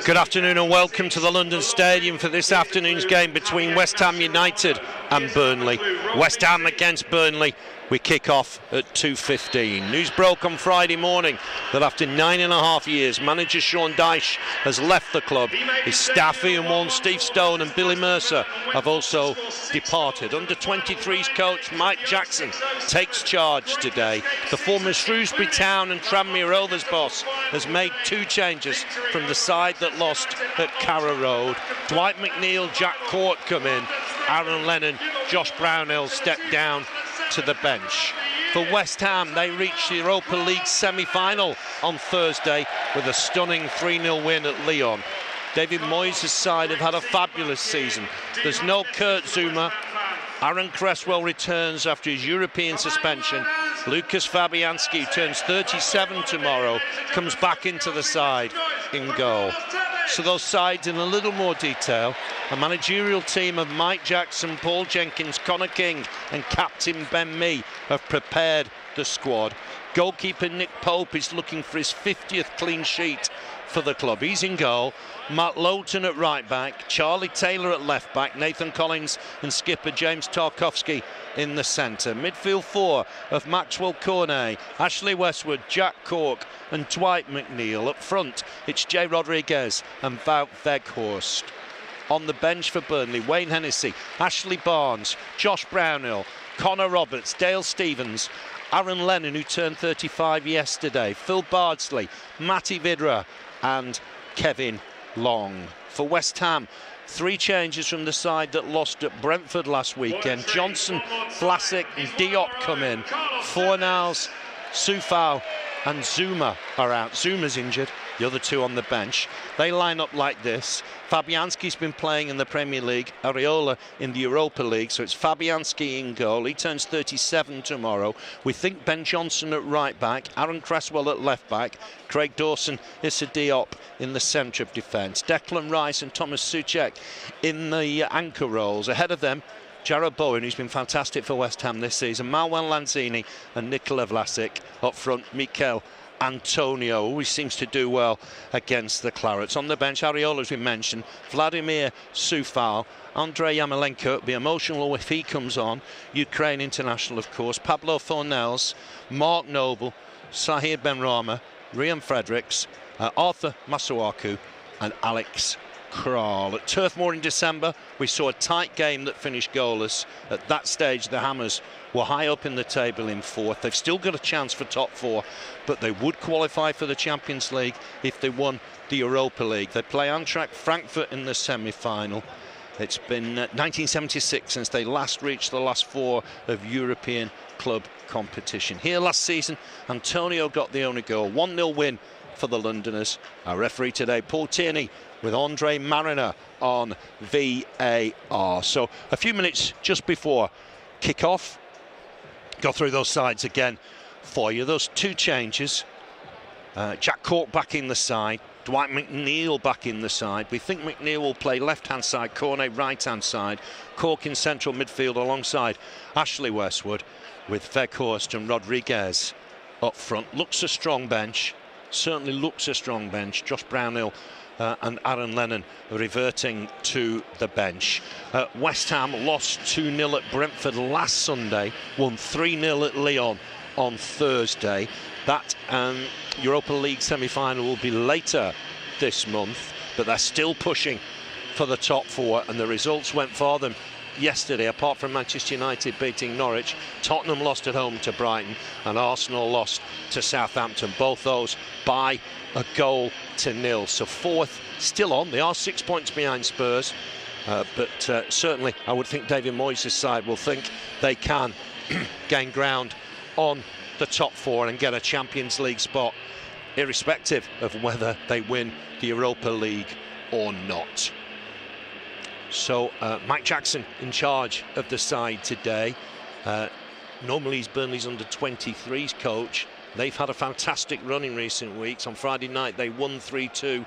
Good afternoon and welcome to the London Stadium for this afternoon's game between West Ham United and Burnley. West Ham against Burnley. We kick off at 2:15. News broke on Friday morning that after 9.5 years, manager Sean Dyche has left the club. His staff, Ian Warne, Steve Stone and Billy Mercer, have also departed. Under 23's coach Mike Jackson takes charge today. The former Shrewsbury Town and Tranmere Rovers boss has made two changes from the side that lost at Carrow Road. Dwight McNeil, Jack Cork come in. Aaron Lennon, Josh Brownhill step down to the bench. For West Ham, they reached the Europa League semi-final on Thursday with a stunning 3-0 win at Lyon. David Moyes' side have had a fabulous season. There's no Kurt Zouma. Aaron Cresswell returns after his European suspension. Lucas Fabianski turns 37 tomorrow, comes back into the side in goal. So those sides in a little more detail. A managerial team of Mike Jackson, Paul Jenkins, Connor King and captain Ben Mee have prepared the squad. Goalkeeper Nick Pope is looking for his 50th clean sheet for the club. He's in goal. Matt Lowton at right back, Charlie Taylor at left back, Nathan Collins and skipper James Tarkowski in the centre. Midfield four of Maxwell Cornet, Ashley Westwood, Jack Cork and Dwight McNeil. Up front, it's Jay Rodriguez and Wout Weghorst. On the bench for Burnley, Wayne Hennessy, Ashley Barnes, Josh Brownhill, Connor Roberts, Dale Stevens, Aaron Lennon, who turned 35 yesterday, Phil Bardsley, Matty Vidra and Kevin Long. For West Ham, three changes from the side that lost at Brentford last weekend. Johnson, Vlasic and Diop come in. Fornals, Soufal and Zouma are out. Zuma's injured, the other two on the bench. They line up like this. Fabianski's been playing in the Premier League, Areola in the Europa League, so it's Fabianski in goal. He turns 37 tomorrow. We think Ben Johnson at right back, Aaron Cresswell at left back, Craig Dawson, Issa Diop in the centre of defence. Declan Rice and Thomas Souček in the anchor roles. Ahead of them, Jarrod Bowen, who's been fantastic for West Ham this season, Manuel Lanzini and Nikola Vlasic. Up front, Mikel Antonio always seems to do well against the Clarets. On the bench, Areola, as we mentioned, Vladimir Soufal, Andrei Yarmolenko. It'll be emotional if he comes on. Ukraine international, of course. Pablo Fornals, Mark Noble, Sahir Benrahma, Ryan Fredericks, Arthur Masuaku and Alex Kral. At Turf Moor in December, we saw a tight game that finished goalless. At that stage, the Hammers were high up in the table in fourth. They've still got a chance for top four, but they would qualify for the Champions League if they won the Europa League. They play Eintracht Frankfurt in the semi-final. It's been 1976 since they last reached the last four of European club competition. Here last season, Antonio got the only goal. 1-0 win for the Londoners. Our referee today, Paul Tierney, with Andre Mariner on VAR. So a few minutes just before kick-off. Go through those sides again for you. Those two changes. Jack Cork back in the side. Dwight McNeil back in the side. We think McNeil will play left-hand side, Cornet right-hand side. Cork in central midfield alongside Ashley Westwood, with Weghorst and Rodriguez up front. Looks a strong bench. Certainly looks a strong bench. Josh Brownhill and Aaron Lennon reverting to the bench. West Ham lost 2-0 at Brentford last Sunday, won 3-0 at Lyon on Thursday. That Europa League semi-final will be later this month, but they're still pushing for the top four, and the results went for them yesterday. Apart from Manchester United beating Norwich, Tottenham lost at home to Brighton and Arsenal lost to Southampton, both those by a goal to nil. So fourth still on. They are 6 points behind Spurs, but certainly I would think David Moyes' side will think they can gain ground on the top four and get a Champions League spot, irrespective of whether they win the Europa League or not. So Mike Jackson in charge of the side today. Normally he's Burnley's under 23s coach. They've had a fantastic run in recent weeks. On Friday night they won 3-2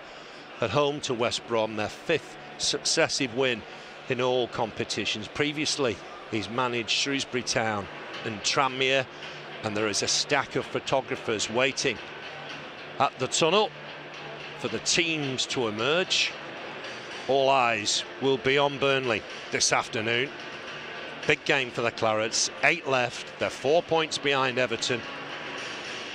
at home to West Brom, their fifth successive win in all competitions. Previously he's managed Shrewsbury Town and Tranmere, and there is a stack of photographers waiting at the tunnel for the teams to emerge. All eyes will be on Burnley this afternoon. Big game for the Clarets, 8 left, they're 4 points behind Everton.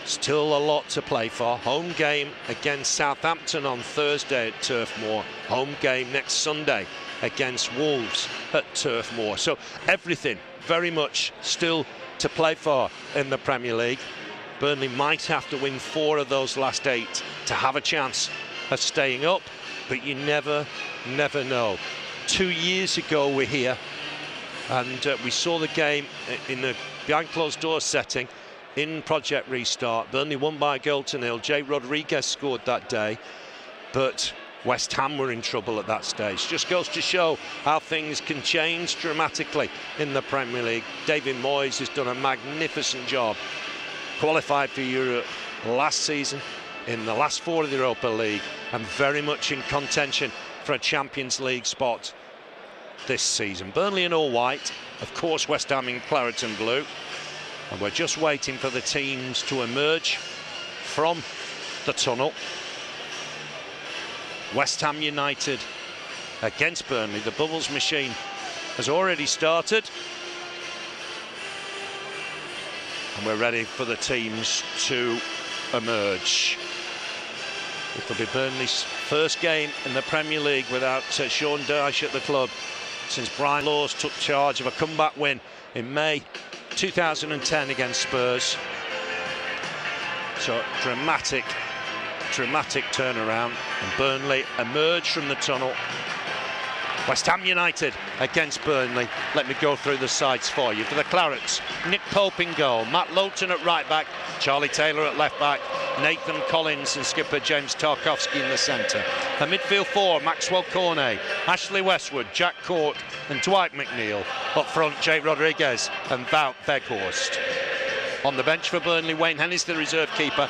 Still a lot to play for. Home game against Southampton on Thursday at Turf Moor. Home game next Sunday against Wolves at Turf Moor. So everything very much still to play for in the Premier League. Burnley might have to win 4 of those last 8 to have a chance of staying up, but you never know. 2 years ago we're here, and we saw the game in the behind closed door setting in Project Restart. Burnley won by a goal to 0. Jay Rodriguez scored that day, but West Ham were in trouble at that stage. Just goes to show how things can change dramatically in the Premier League. David Moyes has done a magnificent job. Qualified for Europe last season, in the last 4 of the Europa League, and very much in contention for a Champions League spot this season. Burnley in all white, of course West Ham in claret and blue, and we're just waiting for the teams to emerge from the tunnel. West Ham United against Burnley. The Bubbles machine has already started, and we're ready for the teams to emerge. It'll be Burnley's first game in the Premier League without Sean Dyche at the club since Brian Laws took charge of a comeback win in May 2010 against Spurs. So dramatic turnaround, and Burnley emerge from the tunnel. West Ham United against Burnley. Let me go through the sides for you. For the Clarets, Nick Pope in goal, Matt Lowton at right back, Charlie Taylor at left back, Nathan Collins and skipper James Tarkowski in the centre. A midfield 4, Maxwell Cornet, Ashley Westwood, Jack Court and Dwight McNeil. Up front, Jay Rodriguez and Wout Weghorst. On the bench for Burnley, Wayne Hennis, the reserve keeper,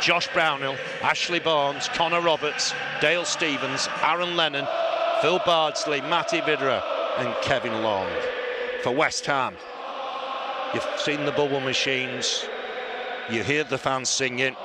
Josh Brownhill, Ashley Barnes, Connor Roberts, Dale Stevens, Aaron Lennon, Phil Bardsley, Matty Vidra and Kevin Long. For West Ham, you've seen the bubble machines, you hear the fans singing.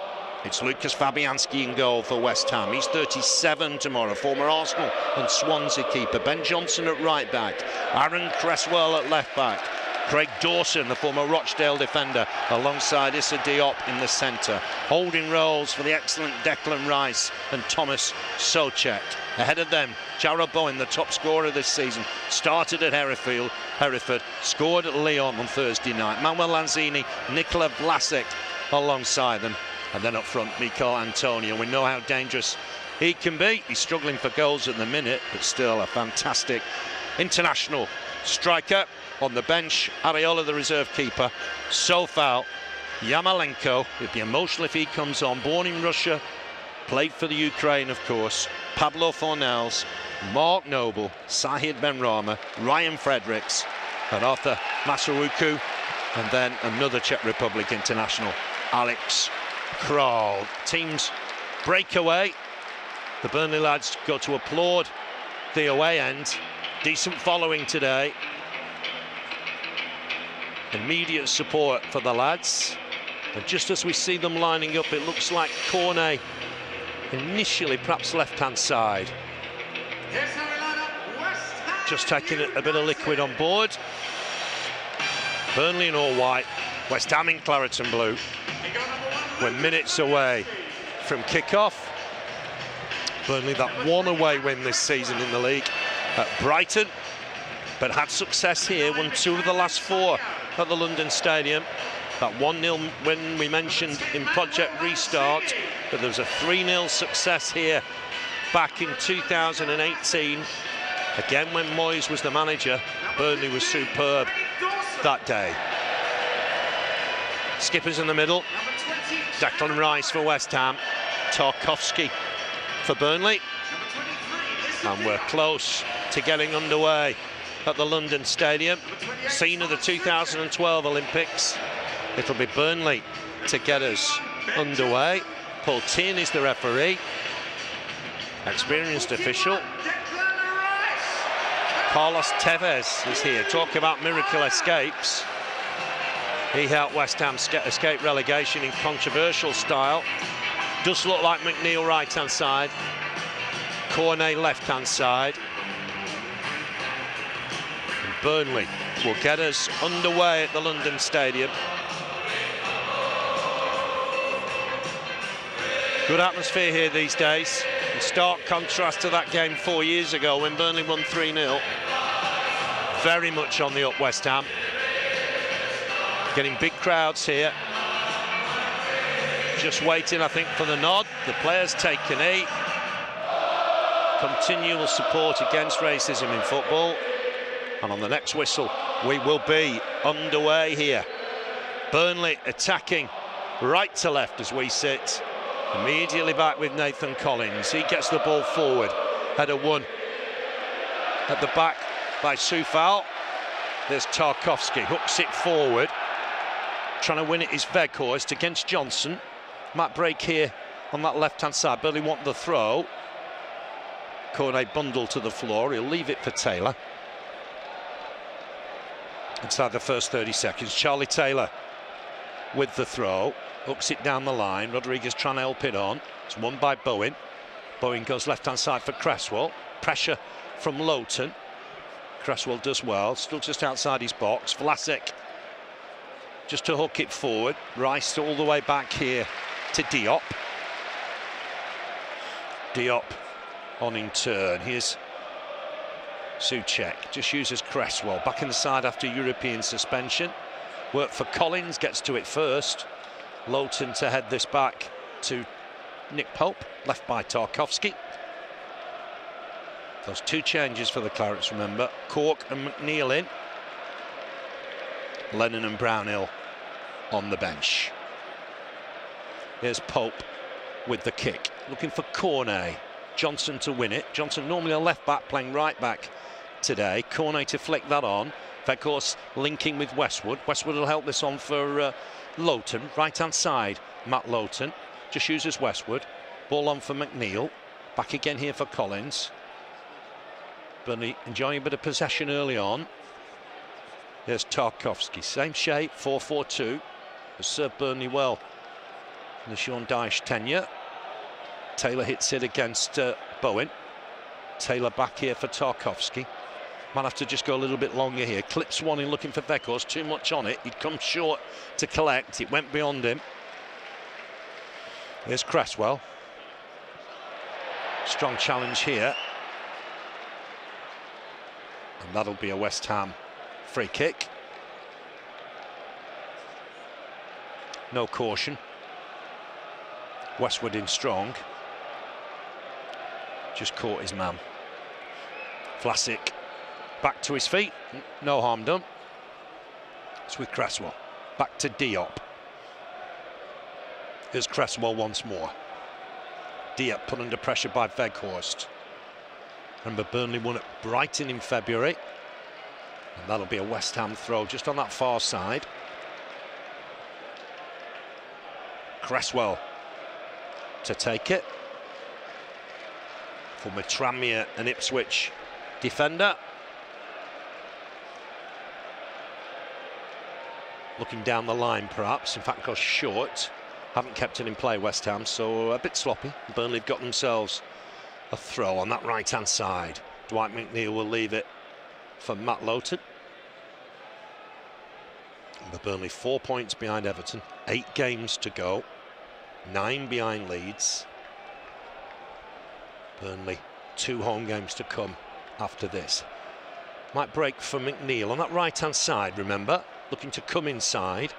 It's Lucas Fabianski in goal for West Ham. He's 37 tomorrow, former Arsenal and Swansea keeper. Ben Johnson at right back, Aaron Cresswell at left back, Craig Dawson, the former Rochdale defender, alongside Issa Diop in the centre. Holding roles for the excellent Declan Rice and Thomas Soucek. Ahead of them, Jarrod Bowen, the top scorer this season, started at Hereford, scored at Lyon on Thursday night. Manuel Lanzini, Nikola Vlasic alongside them. And then up front, Mikel Antonio. We know how dangerous he can be. He's struggling for goals at the minute, but still a fantastic international striker. On the bench, Areola, the reserve keeper, Sofal, Yamalenko. It'd be emotional if he comes on. Born in Russia, played for the Ukraine, of course. Pablo Fornals, Mark Noble, Sahid Benrahma, Ryan Fredericks, and Arthur Masuaku, and then another Czech Republic international, Alex Kral. Teams break away. The Burnley lads go to applaud the away end. Decent following today. Immediate support for the lads, and just as we see them lining up, it looks like Cornet initially perhaps left hand side, just taking a bit of liquid on board. Burnley in all white, West Ham in claret and blue. We're minutes away from kick-off. Burnley, that one away win this season in the league at Brighton, but had success here, won 2 of the last 4 at the London Stadium. That 1-0 win we mentioned in Project Restart, but there was a 3-0 success here back in 2018. Again, when Moyes was the manager, Burnley was superb that day. Skippers in the middle, Declan Rice for West Ham, Tarkowski for Burnley, and we're close to getting underway at the London Stadium, scene of the 2012 Olympics. It'll be Burnley to get us underway. Paul Tierney is the referee, experienced official. Carlos Tevez is here. Talk about miracle escapes. He helped West Ham escape relegation in controversial style Does look like McNeil right-hand side. Cornet left-hand side. And Burnley will get us underway at the London Stadium. Good atmosphere here these days. In stark contrast to that game 4 years ago when Burnley won 3-0. Very much on the up, West Ham. Getting big crowds here. Just waiting, I think, for the nod. The players take a knee. Continual support against racism in football. And on the next whistle, we will be underway here. Burnley attacking right to left as we sit. Immediately back with Nathan Collins. He gets the ball forward. Header won at the back by Soufal. There's Tarkowski, hooks it forward. Trying to win it is Weghorst against Johnson. Might break here on that left-hand side. Burnley want the throw. Cornet bundled to the floor. He'll leave it for Taylor. Inside the first 30 seconds, Charlie Taylor with the throw. Hooks it down the line. Rodriguez trying to help it on. It's won by Bowen. Bowen goes left-hand side for Cresswell. Pressure from Lowton. Cresswell does well. Still just outside his box. Vlasic just to hook it forward. Rice all the way back here to Diop. Diop on in turn. Here's Souček. Just uses Cresswell. Back inside after European suspension. Work for Collins. Gets to it first. Lowton to head this back to Nick Pope, left by Tarkowski. Those two changes for the Clarets, remember. Cork and McNeil in. Lennon and Brownhill on the bench. Here's Pope with the kick. Looking for Cornet. Johnson to win it. Johnson normally a left back, playing right back today. Cornet to flick that on. Weghorst linking with Westwood. Westwood will help this on for Lowton, right-hand side, Matt Lowton, just uses Westwood. Ball on for McNeil, back again here for Collins. Burnley enjoying a bit of possession early on. There's Tarkowski, same shape, 4-4-2, has served Burnley well in the Sean Dyche tenure. Taylor hits it against Bowen. Taylor back here for Tarkowski. Might have to just go a little bit longer here. Clips one in looking for Weghorst. Too much on it. He'd come short to collect. It went beyond him. Here's Cresswell. Strong challenge here. And that'll be a West Ham free kick. No caution. Westwood in strong. Just caught his man. Vlasic. Back to his feet, no harm done. It's with Cresswell. Back to Diop. Here's Cresswell once more. Diop put under pressure by Weghorst. Remember, Burnley won at Brighton in February. And that'll be a West Ham throw just on that far side. Cresswell to take it. Former Tranmere and Ipswich defender. Looking down the line, perhaps. In fact, goes short. Haven't kept it in play, West Ham, so a bit sloppy. Burnley have got themselves a throw on that right-hand side. Dwight McNeil will leave it for Matt Lowton. The Burnley 4 points behind Everton. 8 games to go. 9 behind Leeds. Burnley 2 home games to come after this. Might break for McNeil on that right-hand side, remember. Looking to come inside.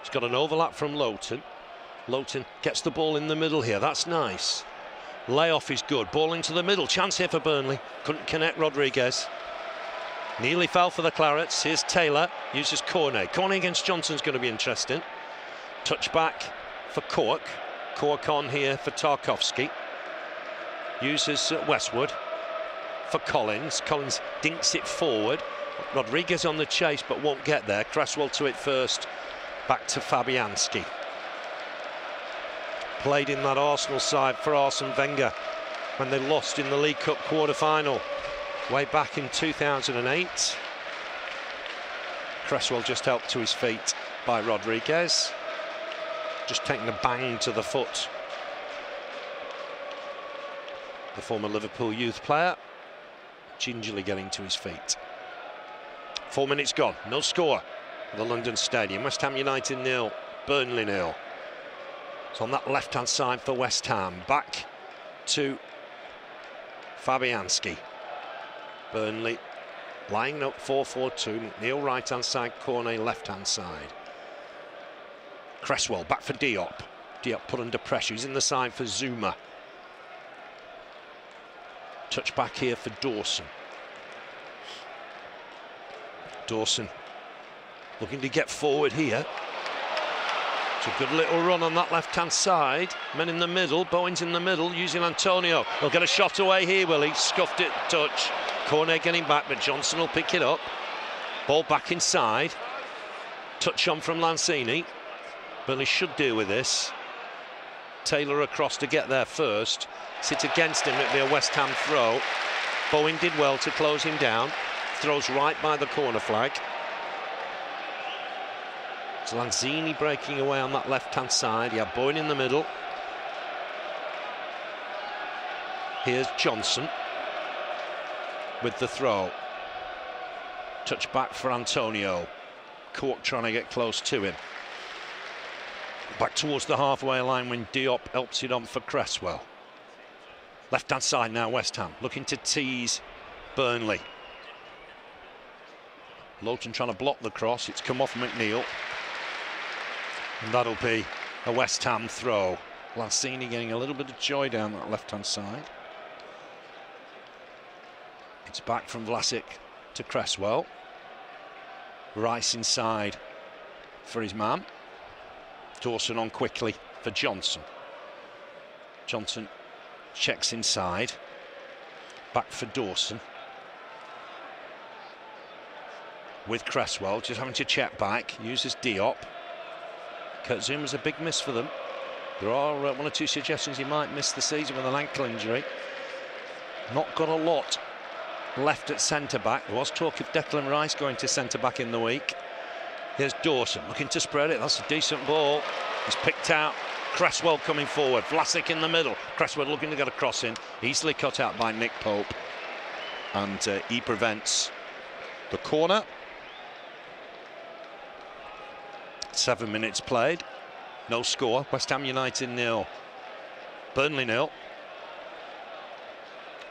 He's got an overlap from Lowton. Lowton gets the ball in the middle here. That's nice. Layoff is good. Ball into the middle. Chance here for Burnley. Couldn't connect Rodriguez. Nearly fell for the Clarets. Here's Taylor. Uses Cornet. Cornet against Johnson's going to be interesting. Touch back for Cork. Cork on here for Tarkowski. Uses Westwood for Collins. Collins dinks it forward. Rodriguez on the chase but won't get there. Cresswell to it first. Back to Fabianski. Played in that Arsenal side for Arsene Wenger when they lost in the League Cup quarter-final way back in 2008. Cresswell just helped to his feet by Rodriguez. Just taking a bang to the foot the former Liverpool youth player, gingerly getting to his feet. 4 minutes gone, no score at the London Stadium. West Ham United 0, Burnley 0. It's on that left-hand side for West Ham. Back to Fabianski. Burnley lying up 4-4-2. McNeil right-hand side, Cornet left-hand side. Cresswell back for Diop. Diop put under pressure. He's in the side for Zuma. Touch back here for Dawson. Dawson looking to get forward here. It's a good little run on that left-hand side. Men in the middle, Bowen's in the middle, using Antonio. He'll get a shot away here, will he? Scuffed it, touch. Cornet getting back, but Johnson will pick it up. Ball back inside. Touch on from Lanzini. Burnley should deal with this. Taylor across to get there first. Sit against him, it'll be a West Ham throw. Bowen did well to close him down. Throws right by the corner flag. It's Lanzini breaking away on that left-hand side. Yeah, Bowen in the middle. Here's Johnson with the throw. Touch back for Antonio. Cork trying to get close to him. Back towards the halfway line when Diop helps it on for Cresswell. Left-hand side now, West Ham looking to tease Burnley. Lowton trying to block the cross. It's come off McNeil. And that'll be a West Ham throw. Lanzini getting a little bit of joy down that left-hand side. It's back from Vlasic to Cresswell. Rice inside for his man. Dawson on quickly for Johnson. Johnson checks inside. Back for Dawson. With Cresswell, just having to check back. Uses Diop. Kurt Zuma's a big miss for them. There are one or two suggestions he might miss the season with an ankle injury. Not got a lot left at centre-back. There was talk of Declan Rice going to centre-back in the week. Here's Dawson looking to spread it. That's a decent ball. He's picked out. Cresswell coming forward. Vlasic in the middle. Cresswell looking to get a cross in. Easily cut out by Nick Pope. And he prevents the corner. 7 minutes played. No score. West Ham United 0. Burnley 0.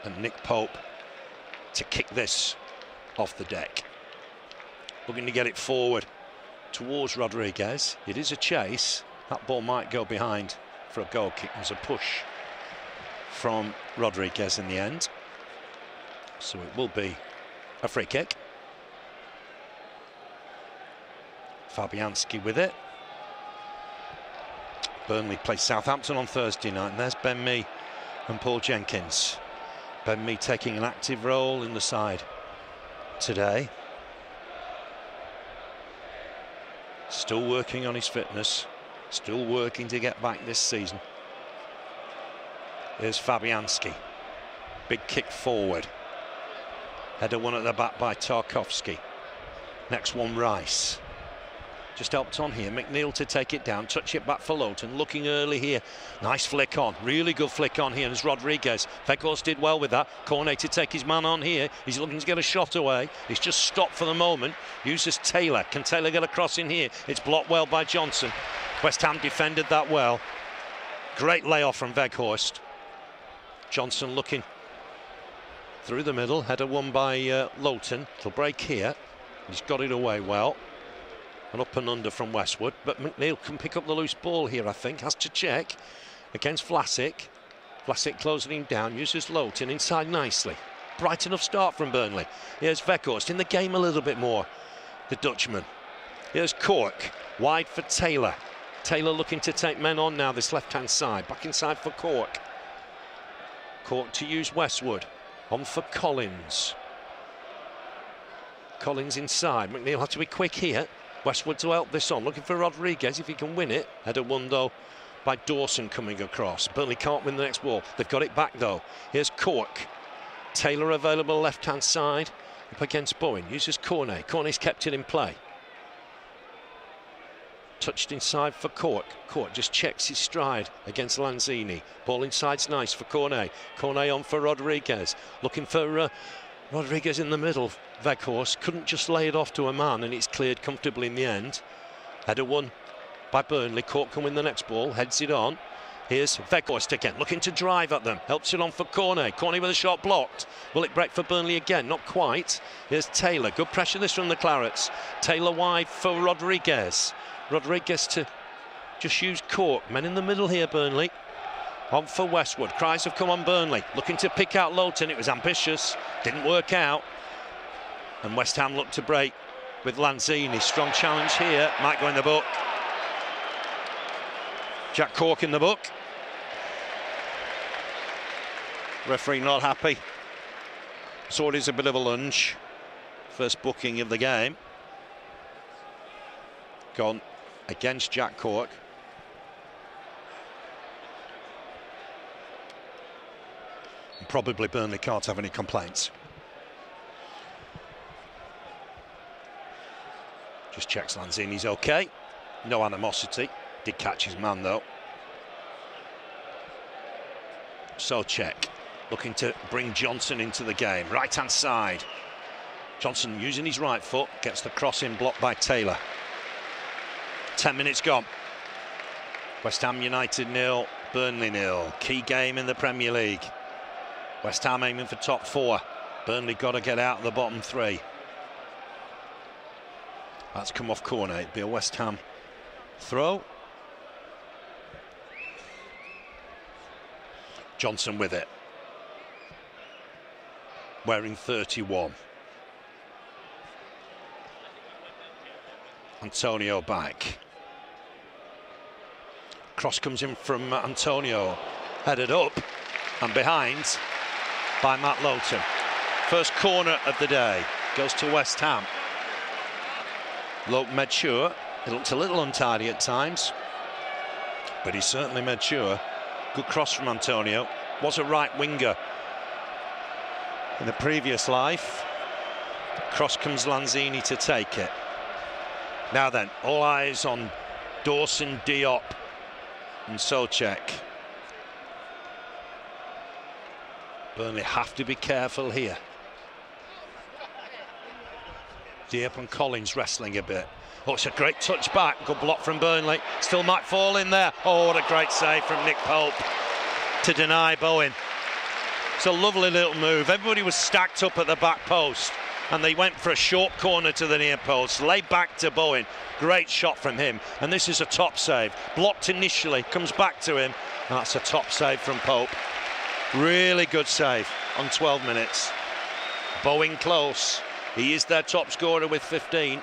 And Nick Pope to kick this off the deck. Looking to get it forward towards Rodriguez. It is a chase. That ball might go behind for a goal kick. There's a push from Rodriguez in the end. So it will be a free kick. Fabianski with it. Burnley plays Southampton on Thursday night, and there's Ben Mee and Paul Jenkins. Ben Mee taking an active role in the side today. Still working on his fitness, still working to get back this season. Here's Fabianski. Big kick forward. Header one at the back by Tarkowski. Next one, Rice. Just helped on here. McNeil to take it down, touch it back for Lowton. Looking early here. Nice flick on. Really good flick on here. And it's Rodriguez. Weghorst did well with that. Cornet to take his man on here. He's looking to get a shot away. He's just stopped for the moment. Uses Taylor. Can Taylor get a cross in here? It's blocked well by Johnson. West Ham defended that well. Great layoff from Weghorst. Johnson looking through the middle. Header won by Lowton. It'll break here. He's got it away well. And up and under from Westwood, but McNeil can pick up the loose ball here, I think. Has to check against Vlasic. Vlasic closing him down, uses Lowton inside nicely. Bright enough start from Burnley. Here's Weghorst in the game a little bit more, the Dutchman. Here's Cork, wide for Taylor. Taylor looking to take men on now, this left-hand side. Back inside for Cork. Cork to use Westwood. On for Collins. Collins inside. McNeil have to be quick here. Westwood to help this on, looking for Rodriguez if he can win it. Header won though by Dawson coming across. Burnley can't win the next ball. They've got it back though. Here's Cork. Taylor available left-hand side up against Bowen. Uses Cornet. Cornet's kept it in play. Touched inside for Cork. Cork just checks his stride against Lanzini. Ball inside's nice for Cornet. Cornet on for Rodriguez. Looking for Rodriguez in the middle. Weghorst couldn't just lay it off to a man, and it's cleared comfortably in the end. Header won by Burnley. Cork can win the next ball. Heads it on. Here's Weghorst again, looking to drive at them. Helps it on for Cornet. Cornet with a shot blocked. Will it break for Burnley again? Not quite. Here's Taylor. Good pressure this from the Clarets. Taylor wide for Rodriguez. Rodriguez to just use Cork. Men in the middle here, Burnley. On for Westwood. Cries have come on Burnley. Looking to pick out Lowton. It was ambitious. Didn't work out. And West Ham looked to break with Lanzini. Strong challenge here. Might go in the book. Jack Cork in the book. Referee not happy. So it is a bit of a lunge. First booking of the game. Gone against Jack Cork. And probably Burnley can't have any complaints. Just checks Lanzini's okay. No animosity. Did catch his man though. So check. Looking to bring Johnson into the game. Right hand side. Johnson using his right foot. Gets the cross in, blocked by Taylor. 10 minutes gone. West Ham United 0, Burnley 0. Key game in the Premier League. West Ham aiming for top 4. Burnley got to get out of the bottom 3. That's come off corner. It'd be a West Ham throw. Johnson with it. Wearing 31. Antonio back. Cross comes in from Antonio. Headed up and behind by Matt Lowton. First corner of the day goes to West Ham. Lowton made sure. He looked a little untidy at times, but he certainly made sure. Good cross from Antonio. Was a right winger in the previous life. Cross comes Lanzini to take it. Now then, all eyes on Dawson, Diop and Souček. Burnley have to be careful here. Diop and Collins wrestling a bit. Oh, it's a great touch back. Good block from Burnley. Still might fall in there. Oh, what a great save from Nick Pope to deny Bowen. It's a lovely little move. Everybody was stacked up at the back post and they went for a short corner to the near post. Laid back to Bowen. Great shot from him. And this is a top save. Blocked initially, comes back to him. And that's a top save from Pope. Really good save on 12 minutes. Bowen close. He is their top scorer with 15.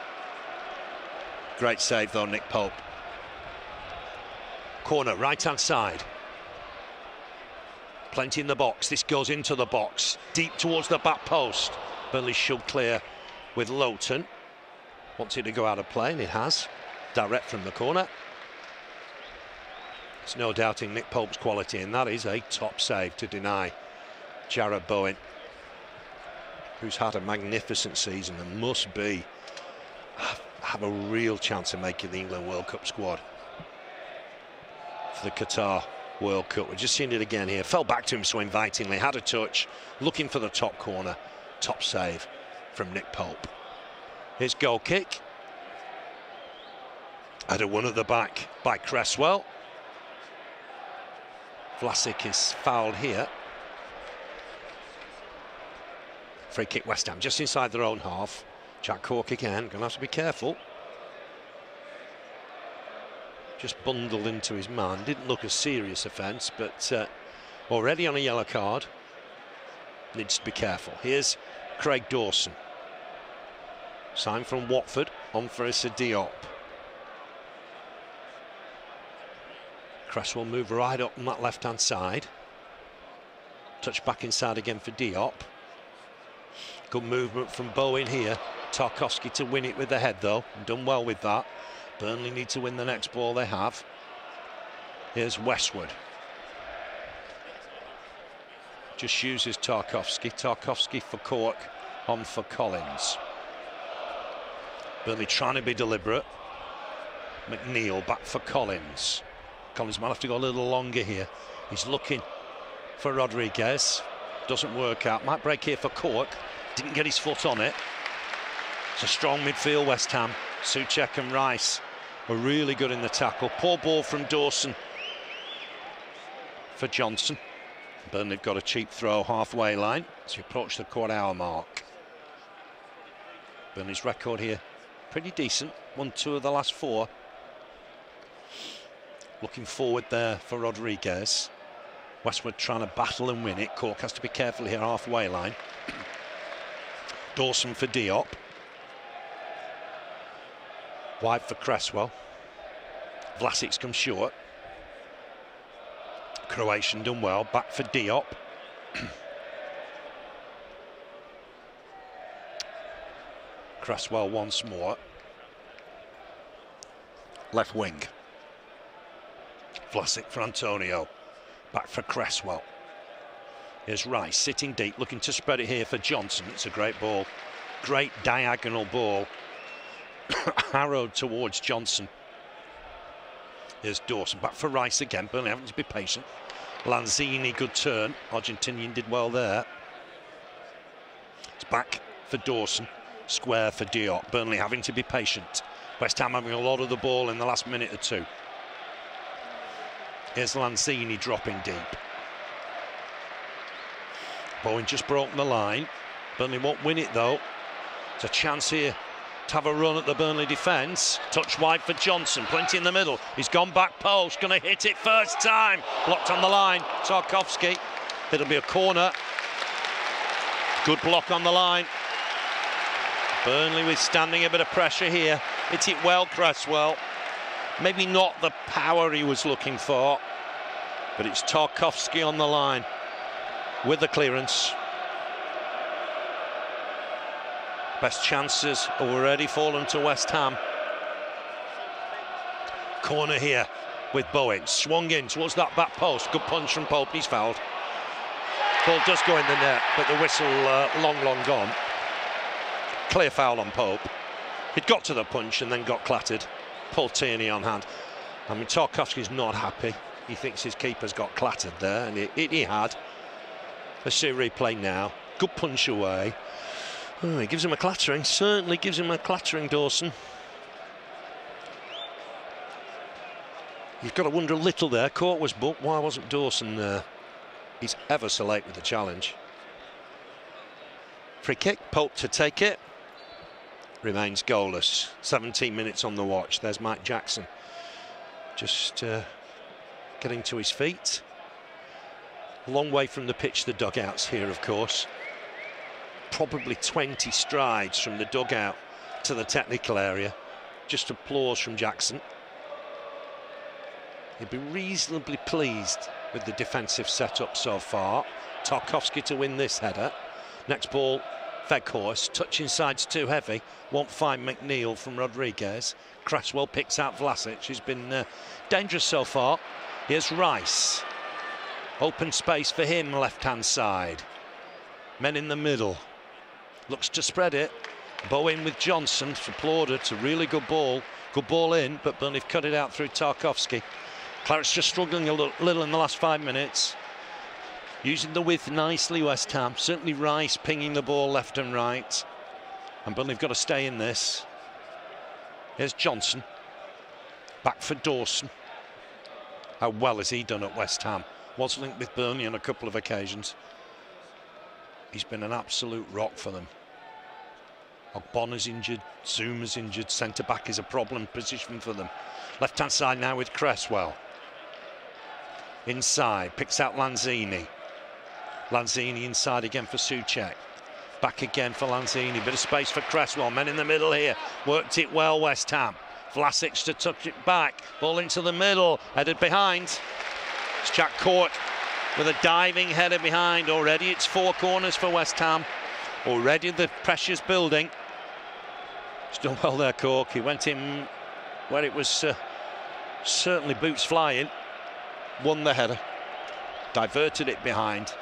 Great save though, Nick Pope. Corner, right-hand side. Plenty in the box. This goes into the box. Deep towards the back post. Burnley should clear with Lowton. Wants it to go out of play, and it has. Direct from the corner. There's no doubting Nick Pope's quality, and that is a top save to deny Jarrod Bowen, who's had a magnificent season and must have a real chance of making the England World Cup squad for the Qatar World Cup. We're just seeing it again here. Fell back to him so invitingly, had a touch, looking for the top corner. Top save from Nick Pope. His goal kick. Had a one at the back by Cresswell. Vlasic is fouled here. Free kick West Ham, just inside their own half. Jack Cork again, gonna have to be careful. Just bundled into his man. Didn't look a serious offence, but already on a yellow card. Needs to be careful. Here's Craig Dawson. Signed from Watford, on for Issa Diop. Cresswell move right up on that left-hand side. Touch back inside again for Diop. Good movement from Bowen here. Tarkowski to win it with the head though. Done well with that. Burnley need to win the next ball they have. Here's Westwood. Just uses Tarkowski. Tarkowski for Cork, on for Collins. Burnley trying to be deliberate. McNeil back for Collins. Collins might have to go a little longer here. He's looking for Rodriguez. Doesn't work out. Might break here for Cork. Didn't get his foot on it. It's a strong midfield, West Ham. Souček and Rice were really good in the tackle. Poor ball from Dawson for Johnson. Burnley have got a cheap throw halfway line as we approach the quarter-hour mark. Burnley's record here pretty decent. Won 2 of the last 4. Looking forward there for Rodriguez. Westwood trying to battle and win it. Cork has to be careful here, halfway line. Dawson for Diop. Wide for Cresswell. Vlasic's come short. Croatian done well. Back for Diop. Cresswell once more. Left wing. Vlasic for Antonio. Back for Cresswell. Here's Rice sitting deep, looking to spread it here for Johnson. It's a great ball. Great diagonal ball. Harrowed towards Johnson. Here's Dawson. Back for Rice again. Burnley having to be patient. Lanzini, good turn. Argentinian did well there. It's back for Dawson. Square for Diop. Burnley having to be patient. West Ham having a lot of the ball in the last minute or 2. Here's Lanzini dropping deep. Bowen just broke the line. Burnley won't win it though. It's a chance here to have a run at the Burnley defence. Touch wide for Johnson, plenty in the middle. He's gone back post, going to hit it first time. Blocked on the line, Tarkowski. It'll be a corner. Good block on the line. Burnley withstanding a bit of pressure here. Hit it well, Cresswell. Maybe not the power he was looking for, but it's Tarkowski on the line with the clearance. Best chances already fallen to West Ham. Corner here with Bowen. Swung in towards that back post. Good punch from Pope. He's fouled. Ball does go in the net, but the whistle long gone. Clear foul on Pope. He'd got to the punch and then got clattered. Paul Tierney on hand. I mean, Tarkowski's not happy. He thinks his keeper's got clattered there, and he had. Let's see a replay now. Good punch away. Oh, he gives him a clattering. Certainly gives him a clattering, Dawson. You've got to wonder a little there. Court was booked. Why wasn't Dawson there? He's ever so late with the challenge. Free kick. Pope to take it. Remains goalless. 17 minutes on the watch. There's Mike Jackson. Just getting to his feet. A long way from the pitch, the dugouts here, of course. Probably 20 strides from the dugout to the technical area. Just applause from Jackson. He'd be reasonably pleased with the defensive setup so far. Tarkowski to win this header. Next ball, Weghorst. Touch inside's too heavy. Won't find McNeil from Rodriguez. Cresswell picks out Vlasic, who's been dangerous so far. Here's Rice. Open space for him, left-hand side. Men in the middle. Looks to spread it. Bowen with Johnson for Plauder. It's a really good ball. Good ball in, but Burnley have cut it out through Tarkowski. Claret's just struggling a little in the last 5 minutes. Using the width nicely, West Ham. Certainly Rice pinging the ball left and right. And Burnley have got to stay in this. Here's Johnson. Back for Dawson. How well has he done at West Ham? Was linked with Burnley on a couple of occasions. He's been an absolute rock for them. Ogbonna's injured, Zuma's injured, centre-back is a problem position for them. Left-hand side now with Cresswell. Inside, picks out Lanzini. Lanzini inside again for Souček. Back again for Lanzini, bit of space for Cresswell. Men in the middle here, worked it well, West Ham. Vlasic to touch it back, ball into the middle, headed behind. It's Jack Cork with a diving header behind. Already it's 4 corners for West Ham. Already the pressure's building. He's done well there, Cork. He went in where it was certainly boots flying. Won the header. Diverted it behind.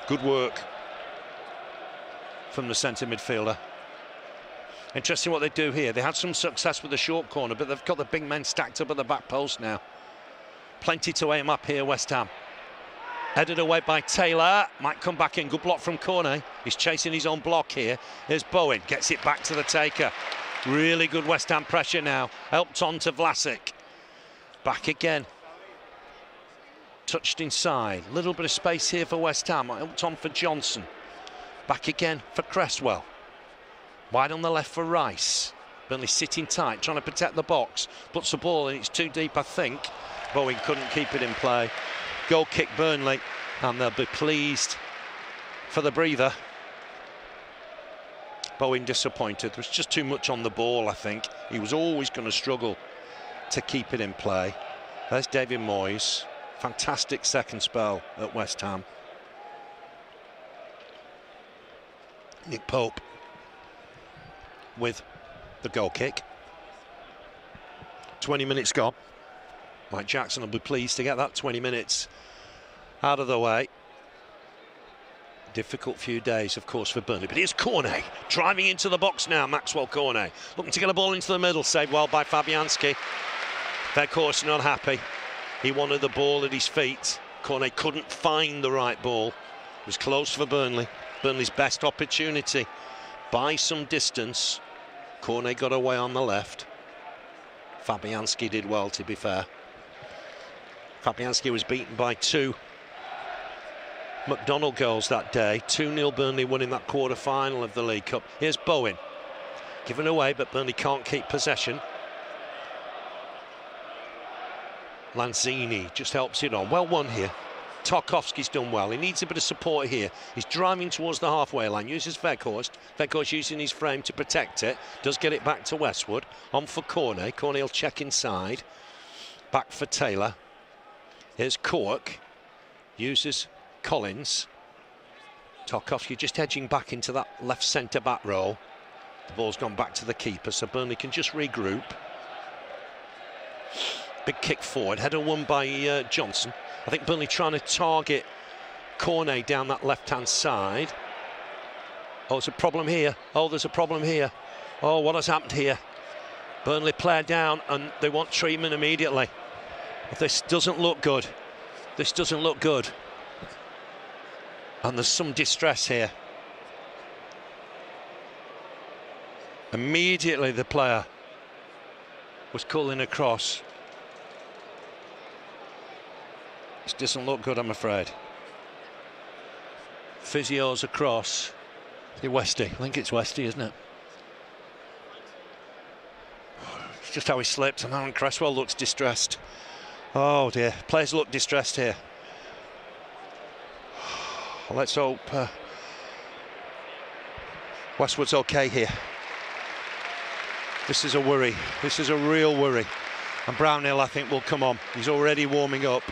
Good work from the centre midfielder. Interesting what they do here. They had some success with the short corner, but they've got the big men stacked up at the back post now. Plenty to aim up here, West Ham. Headed away by Taylor. Might come back in. Good block from Cornet. He's chasing his own block here. Here's Bowen. Gets it back to the taker. Really good West Ham pressure now. Helped on to Vlasic. Back again. Touched inside. Little bit of space here for West Ham. Helped on for Johnson. Back again for Cresswell. Wide on the left for Rice. Burnley sitting tight, trying to protect the box. Puts the ball in, it's too deep, I think. Bowen couldn't keep it in play. Goal kick Burnley, and they'll be pleased for the breather. Bowen disappointed. There was just too much on the ball, I think. He was always going to struggle to keep it in play. There's David Moyes. Fantastic second spell at West Ham. Nick Pope with the goal kick. 20 minutes gone. Mike Jackson will be pleased to get that 20 minutes out of the way. Difficult few days, of course, for Burnley. But here's Cornet driving into the box now. Maxwell Cornet looking to get a ball into the middle. Saved well by Fabianski. Weghorst not happy. He wanted the ball at his feet. Cornet couldn't find the right ball. It was close for Burnley. Burnley's best opportunity by some distance. Cornet got away on the left. Fabianski did well, to be fair. Fabianski was beaten by 2 McDonald goals that day. 2-0 Burnley winning that quarter-final of the League Cup. Here's Bowen. Given away, but Burnley can't keep possession. Lanzini just helps it on. Well won here. Tarkowski's done well. He needs a bit of support here. He's driving towards the halfway line. Uses Weghorst. Weghorst using his frame to protect it. Does get it back to Westwood. On for Cornet. Cornet will check inside. Back for Taylor. Here's Cork. Uses Collins. Tarkowski just edging back into that left centre-back role. The ball's gone back to the keeper, so Burnley can just regroup. Big kick forward. Header won by Johnson. I think Burnley trying to target Cornet down that left-hand side. Oh, there's a problem here. Oh, there's a problem here. Oh, what has happened here? Burnley player down, and they want treatment immediately. This doesn't look good. This doesn't look good. And there's some distress here. Immediately the player was calling across. This doesn't look good, I'm afraid. Physio's across. Is it Westy? I think it's Westy, isn't it? It's just how he slipped, and Aaron Cresswell looks distressed. Oh dear, players look distressed here. Well, let's hope Westwood's okay here. This is a worry. This is a real worry. And Brownhill, I think, will come on. He's already warming up.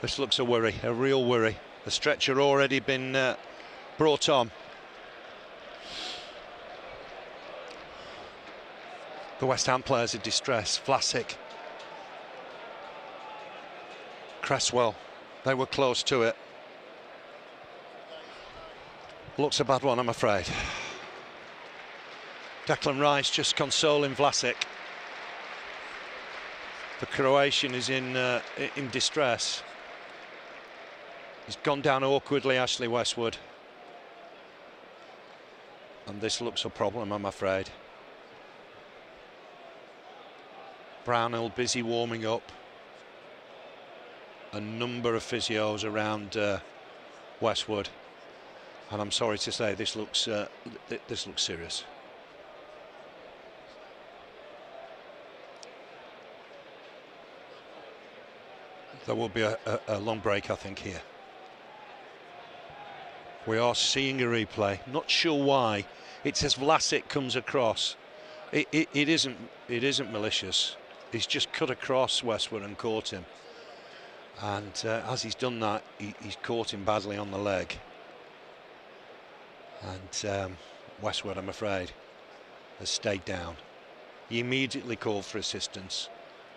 This looks a worry, a real worry. The stretcher already been brought on. The West Ham players are distressed. Vlasic, Cresswell, they were close to it. Looks a bad one, I'm afraid. Declan Rice just consoling Vlasic. The Croatian is in distress. He's gone down awkwardly, Ashley Westwood. And this looks a problem, I'm afraid. Brownhill busy warming up. A number of physios around Westwood. And I'm sorry to say, this looks serious. There will be a long break, I think, here. We are seeing a replay. Not sure why. It says Vlasic comes across. It isn't malicious. He's just cut across Westwood and caught him. And as he's done that, he's caught him badly on the leg. And Westwood, I'm afraid, has stayed down. He immediately called for assistance.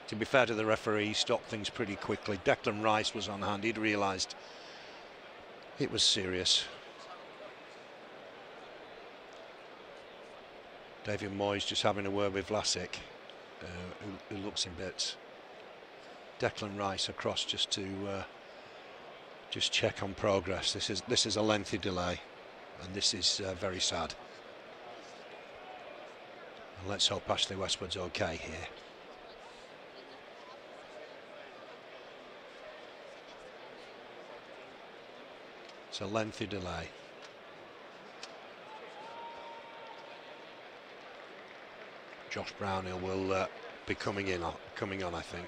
To be fair to the referee, he stopped things pretty quickly. Declan Rice was on hand. He'd realised It was serious. David Moyes just having a word with Vlasic, who looks in bits. Declan Rice across just to just check on progress. This is a lengthy delay, and this is very sad. And let's hope Ashley Westwood's okay here. It's a lengthy delay. Josh Brownhill will be coming on, I think.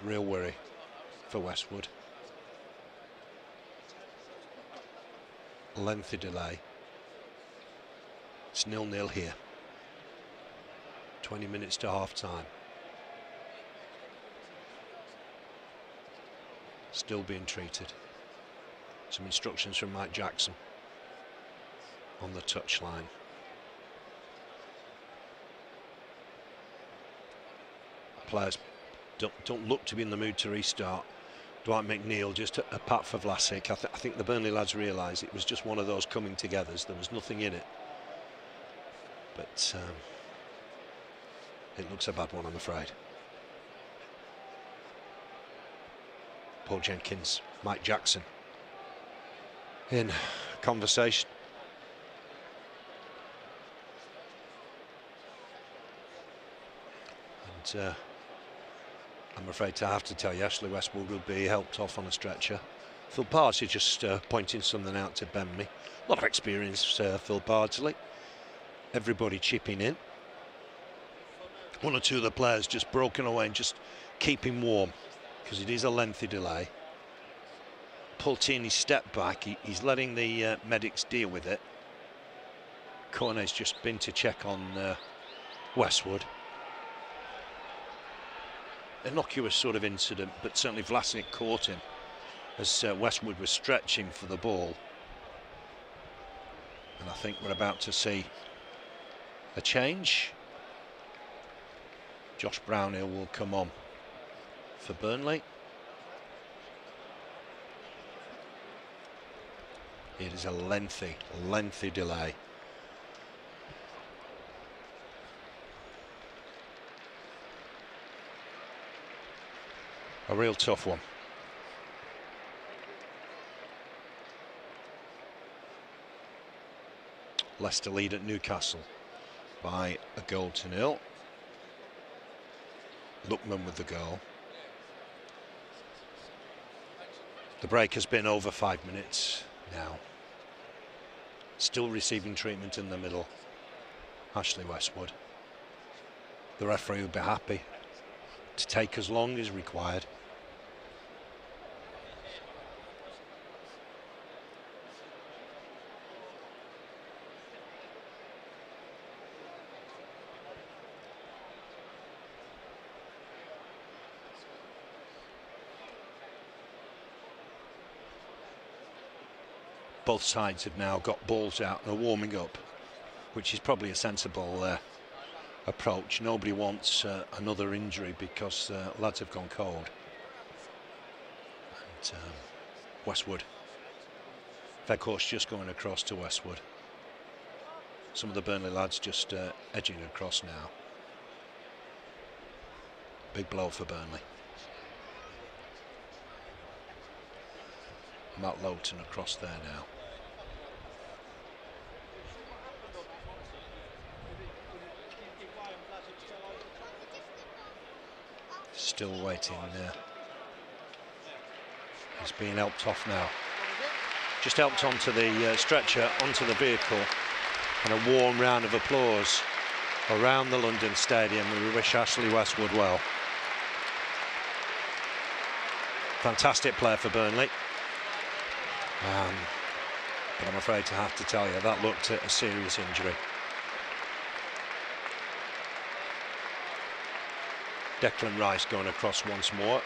Real worry for Westwood. Lengthy delay. It's 0-0 here. 20 minutes to half time. Still being treated. Some instructions from Mike Jackson on the touchline. Players don't look to be in the mood to restart. Dwight McNeil just a pat for Vlasic. I think the Burnley lads realised it was just one of those coming togethers. There was nothing in it. But it looks a bad one, I'm afraid. Paul Jenkins, Mike Jackson in conversation. And I'm afraid to have to tell you, Ashley Westwood will be helped off on a stretcher. Phil Bardsley just pointing something out to Burnley. A lot of experience, Phil Bardsley. Everybody chipping in. One or two of the players just broken away and just keeping warm, because it is a lengthy delay. Pultini stepped back. He's letting the medics deal with it. Cornet's just been to check on Westwood. Innocuous sort of incident, but certainly Vlasic caught him as Westwood was stretching for the ball. And I think we're about to see a change. Josh Brownhill will come on for Burnley. It is a lengthy delay. A real tough one. Leicester lead at Newcastle by 1-0. Lookman with the goal. The break has been over 5 minutes now. Still receiving treatment in the middle. Ashley Westwood. The referee will be happy to take as long as required. Both sides have now got balls out and are warming up, which is probably a sensible approach. Nobody wants another injury because lads have gone cold. And Westwood. Veghorst just going across to Westwood. Some of the Burnley lads just edging across now. Big blow for Burnley. Matt Lowton across there now. Still waiting there. He's being helped off now. Just helped onto the stretcher, onto the vehicle, and a warm round of applause around the London Stadium. We wish Ashley Westwood well. Fantastic player for Burnley. But I'm afraid to have to tell you, that looked at a serious injury. Declan Rice going across once more.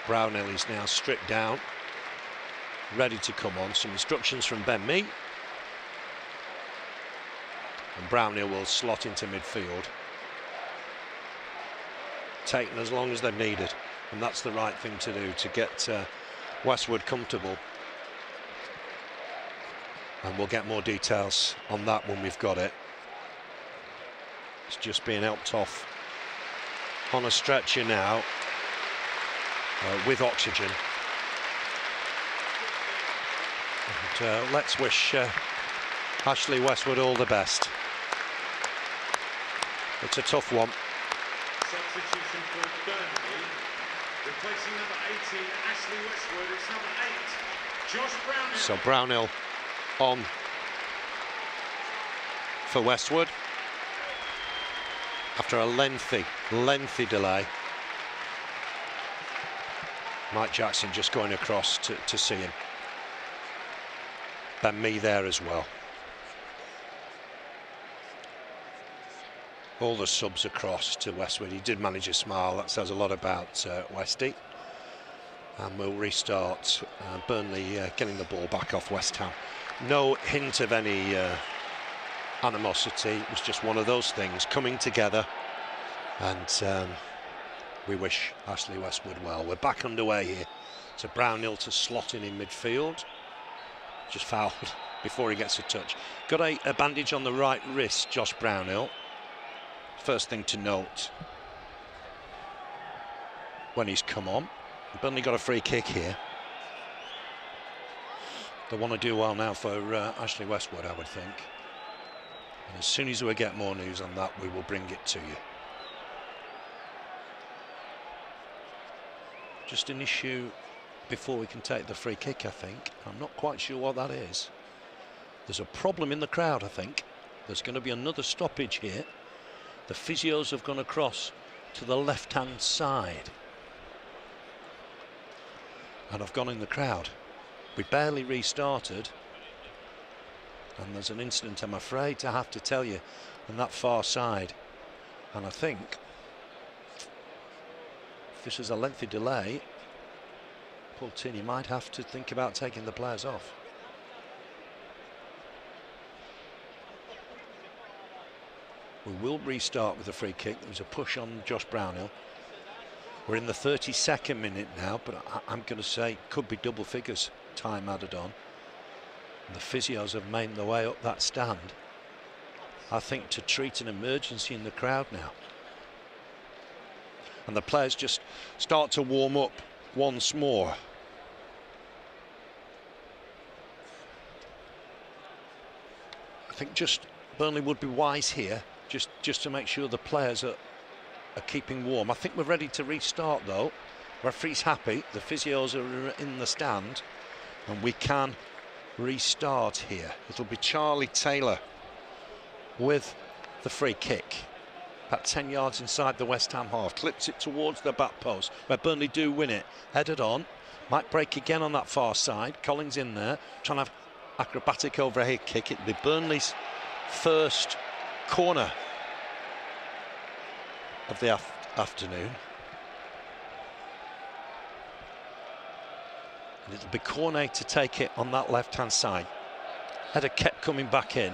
Brownhill is now stripped down, ready to come on. Some instructions from Ben Mee. And Brownhill will slot into midfield. Taken as long as they've needed. and that's the right thing to do to get Westwood comfortable. And we'll get more details on that when we've got it. It's just being helped off on a stretcher now with oxygen. And, let's wish Ashley Westwood all the best. It's a tough one. Substitution for Burnley, replacing number 18, Ashley Westwood. It's number 8, Josh Brownhill. So Brownhill on for Westwood after a lengthy delay. Mike Jackson just going across to see him. Ben Mee there as well. All the subs across to Westwood. He did manage a smile. That says a lot about Westy. And we'll restart. Burnley getting the ball back off West Ham. No hint of any animosity. It was just one of those things coming together. And we wish Ashley Westwood well. We're back underway here. So Brownhill to slot in midfield. Just fouled before he gets a touch. Got a bandage on the right wrist, Josh Brownhill. First thing to note when he's come on. Burnley got a free kick here. They want to do well now for Ashley Westwood, I would think. And as soon as we get more news on that, we will bring it to you. Just an issue before we can take the free kick, I think. I'm not quite sure what that is. There's a problem in the crowd, I think. There's going to be another stoppage here. The physios have gone across to the left-hand side. And I've gone in the crowd. We barely restarted. And there's an incident, I'm afraid to have to tell you, on that far side. And I think if this is a lengthy delay, Paul Tierney might have to think about taking the players off. We will restart with a free kick. There was a push on Josh Brownhill. We're in the 32nd minute now, but I'm going to say it could be double figures time added on. And the physios have made their way up that stand, I think, to treat an emergency in the crowd now. And the players just start to warm up once more. I think just Burnley would be wise here, just to make sure the players are keeping warm. I think we're ready to restart though. Referee's happy, the physios are in the stand, and we can restart here. It'll be Charlie Taylor with the free kick. About 10 yards inside the West Ham half. Clips it towards the back post, where Burnley do win it. Headed on. Might break again on that far side. Collins in there, trying to have acrobatic overhead kick. It'll be Burnley's first corner of the afternoon. And it'll be Cornet to take it on that left-hand side. Header kept coming back in.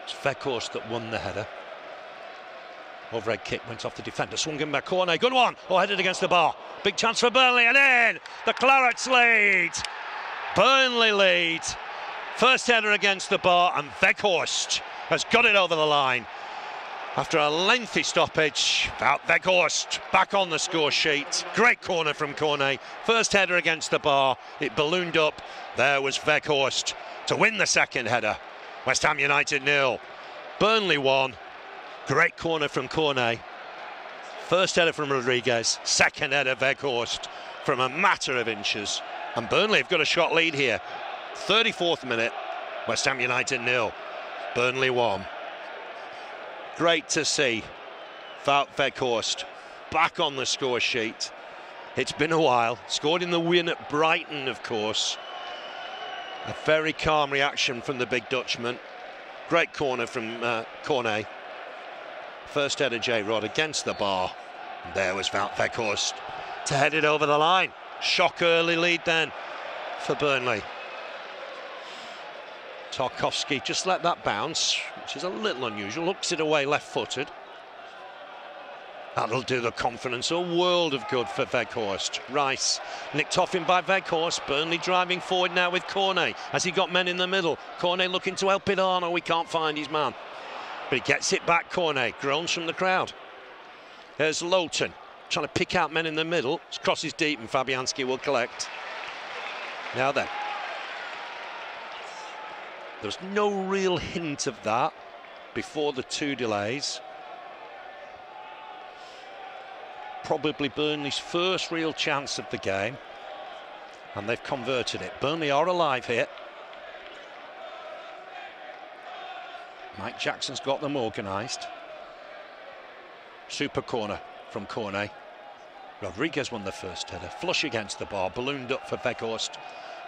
It's Vekhorst that won the header. Overhead kick went off the defender, swung in by Cornet. Good one. Oh, headed against the bar. Big chance for Burnley, and in! The Clarets lead. Burnley lead. First header against the bar, and Vekhorst has got it over the line. After a lengthy stoppage, Wout Weghorst back on the score sheet. Great corner from Cornet. First header against the bar. It ballooned up. There was Weghorst to win the second header. West Ham United 0. Burnley 1. Great corner from Cornet. First header from Rodriguez. Second header Weghorst from a matter of inches. And Burnley have got a shot lead here. 34th minute. West Ham United 0. Burnley 1. Great to see Wout Weghorst back on the score sheet. It's been a while. Scored in the win at Brighton, of course. A very calm reaction from the big Dutchman. Great corner from Cornet. First header J-Rod against the bar. And there was Wout Weghorst to head it over the line. Shock early lead then for Burnley. Tarkowski just let that bounce, which is a little unusual. Looks it away left-footed. That'll do the confidence a world of good for Weghorst. Rice nicked off him by Weghorst. Burnley driving forward now with Cornet. Has he got men in the middle? Cornet looking to help it on. Oh, we can't find his man. But he gets it back, Cornet. Groans from the crowd. There's Lowton trying to pick out men in the middle. His cross is deep and Fabianski will collect. Now then. There's no real hint of that before the two delays. Probably Burnley's first real chance of the game, and they've converted it. Burnley are alive here. Mike Jackson's got them organised. Super corner from Cornet. Rodriguez won the first header. Flush against the bar, ballooned up for Weghorst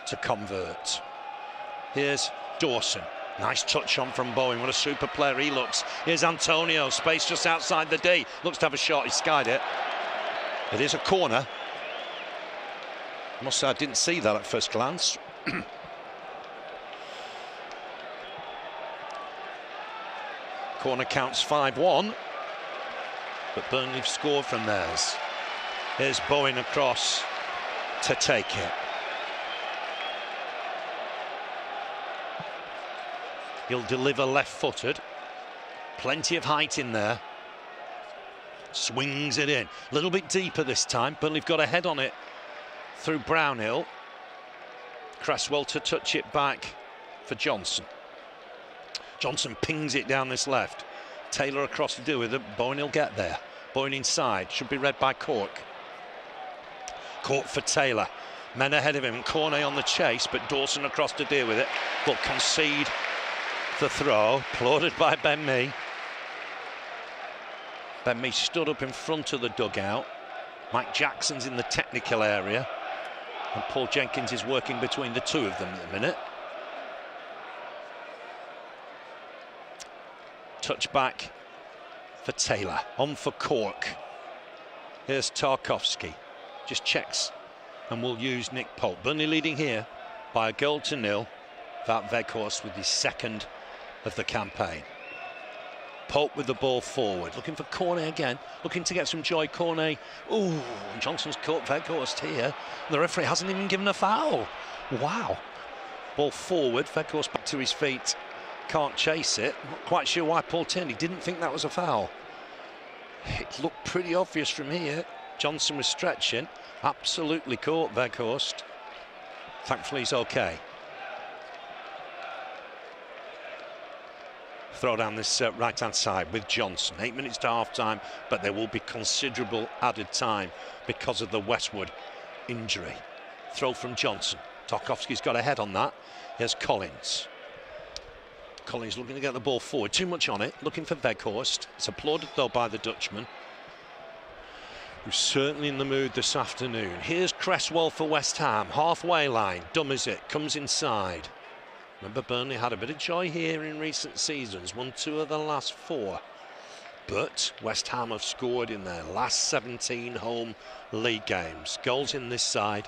to convert. Here's Dawson. Nice touch on from Bowen. What a super player he looks. Here's Antonio. Space just outside the D. Looks to have a shot. He skied it. It is a corner. I must say I didn't see that at first glance. Corner counts 5-1. But Burnley have scored from theirs. Here's Bowen across to take it. He'll deliver left-footed. Plenty of height in there. Swings it in. A little bit deeper this time. Burnley have got a head on it through Brownhill. Cresswell to touch it back for Johnson. Johnson pings it down this left. Taylor across to deal with it. Bowen will get there. Bowen inside. Should be read by Cork. Cork for Taylor. Men ahead of him. Cornet on the chase, but Dawson across to deal with it. But concede the throw. Applauded by Ben Mee. Ben Mee stood up in front of the dugout. Mike Jackson's in the technical area. And Paul Jenkins is working between the two of them at the minute. Touch back for Taylor. On for Cork. Here's Tarkowski. Just checks and will use Nick Pope. Burnley leading here by 1-0. Wout Weghorst with his second of the campaign. Pope with the ball forward, looking for Cornet again, looking to get some joy. Cornet, ooh, Johnson's caught Weghorst here. The referee hasn't even given a foul. Wow. Ball forward, Weghorst back to his feet, can't chase it. Not quite sure why Paul Tierney didn't think that was a foul. It looked pretty obvious from here. Johnson was stretching, absolutely caught Weghorst. Thankfully he's okay. Throw down this right-hand side with Johnson. 8 minutes to half-time, but there will be considerable added time because of the Westwood injury. Throw from Johnson. Tarkowski's got a head on that. Here's Collins. Collins looking to get the ball forward. Too much on it. Looking for Weghorst. It's applauded, though, by the Dutchman, who's certainly in the mood this afternoon. Here's Cresswell for West Ham. Halfway line. Dumb as it. Comes inside. Remember, Burnley had a bit of joy here in recent seasons, won 2 of the last 4. But West Ham have scored in their last 17 home league games. Goals in this side,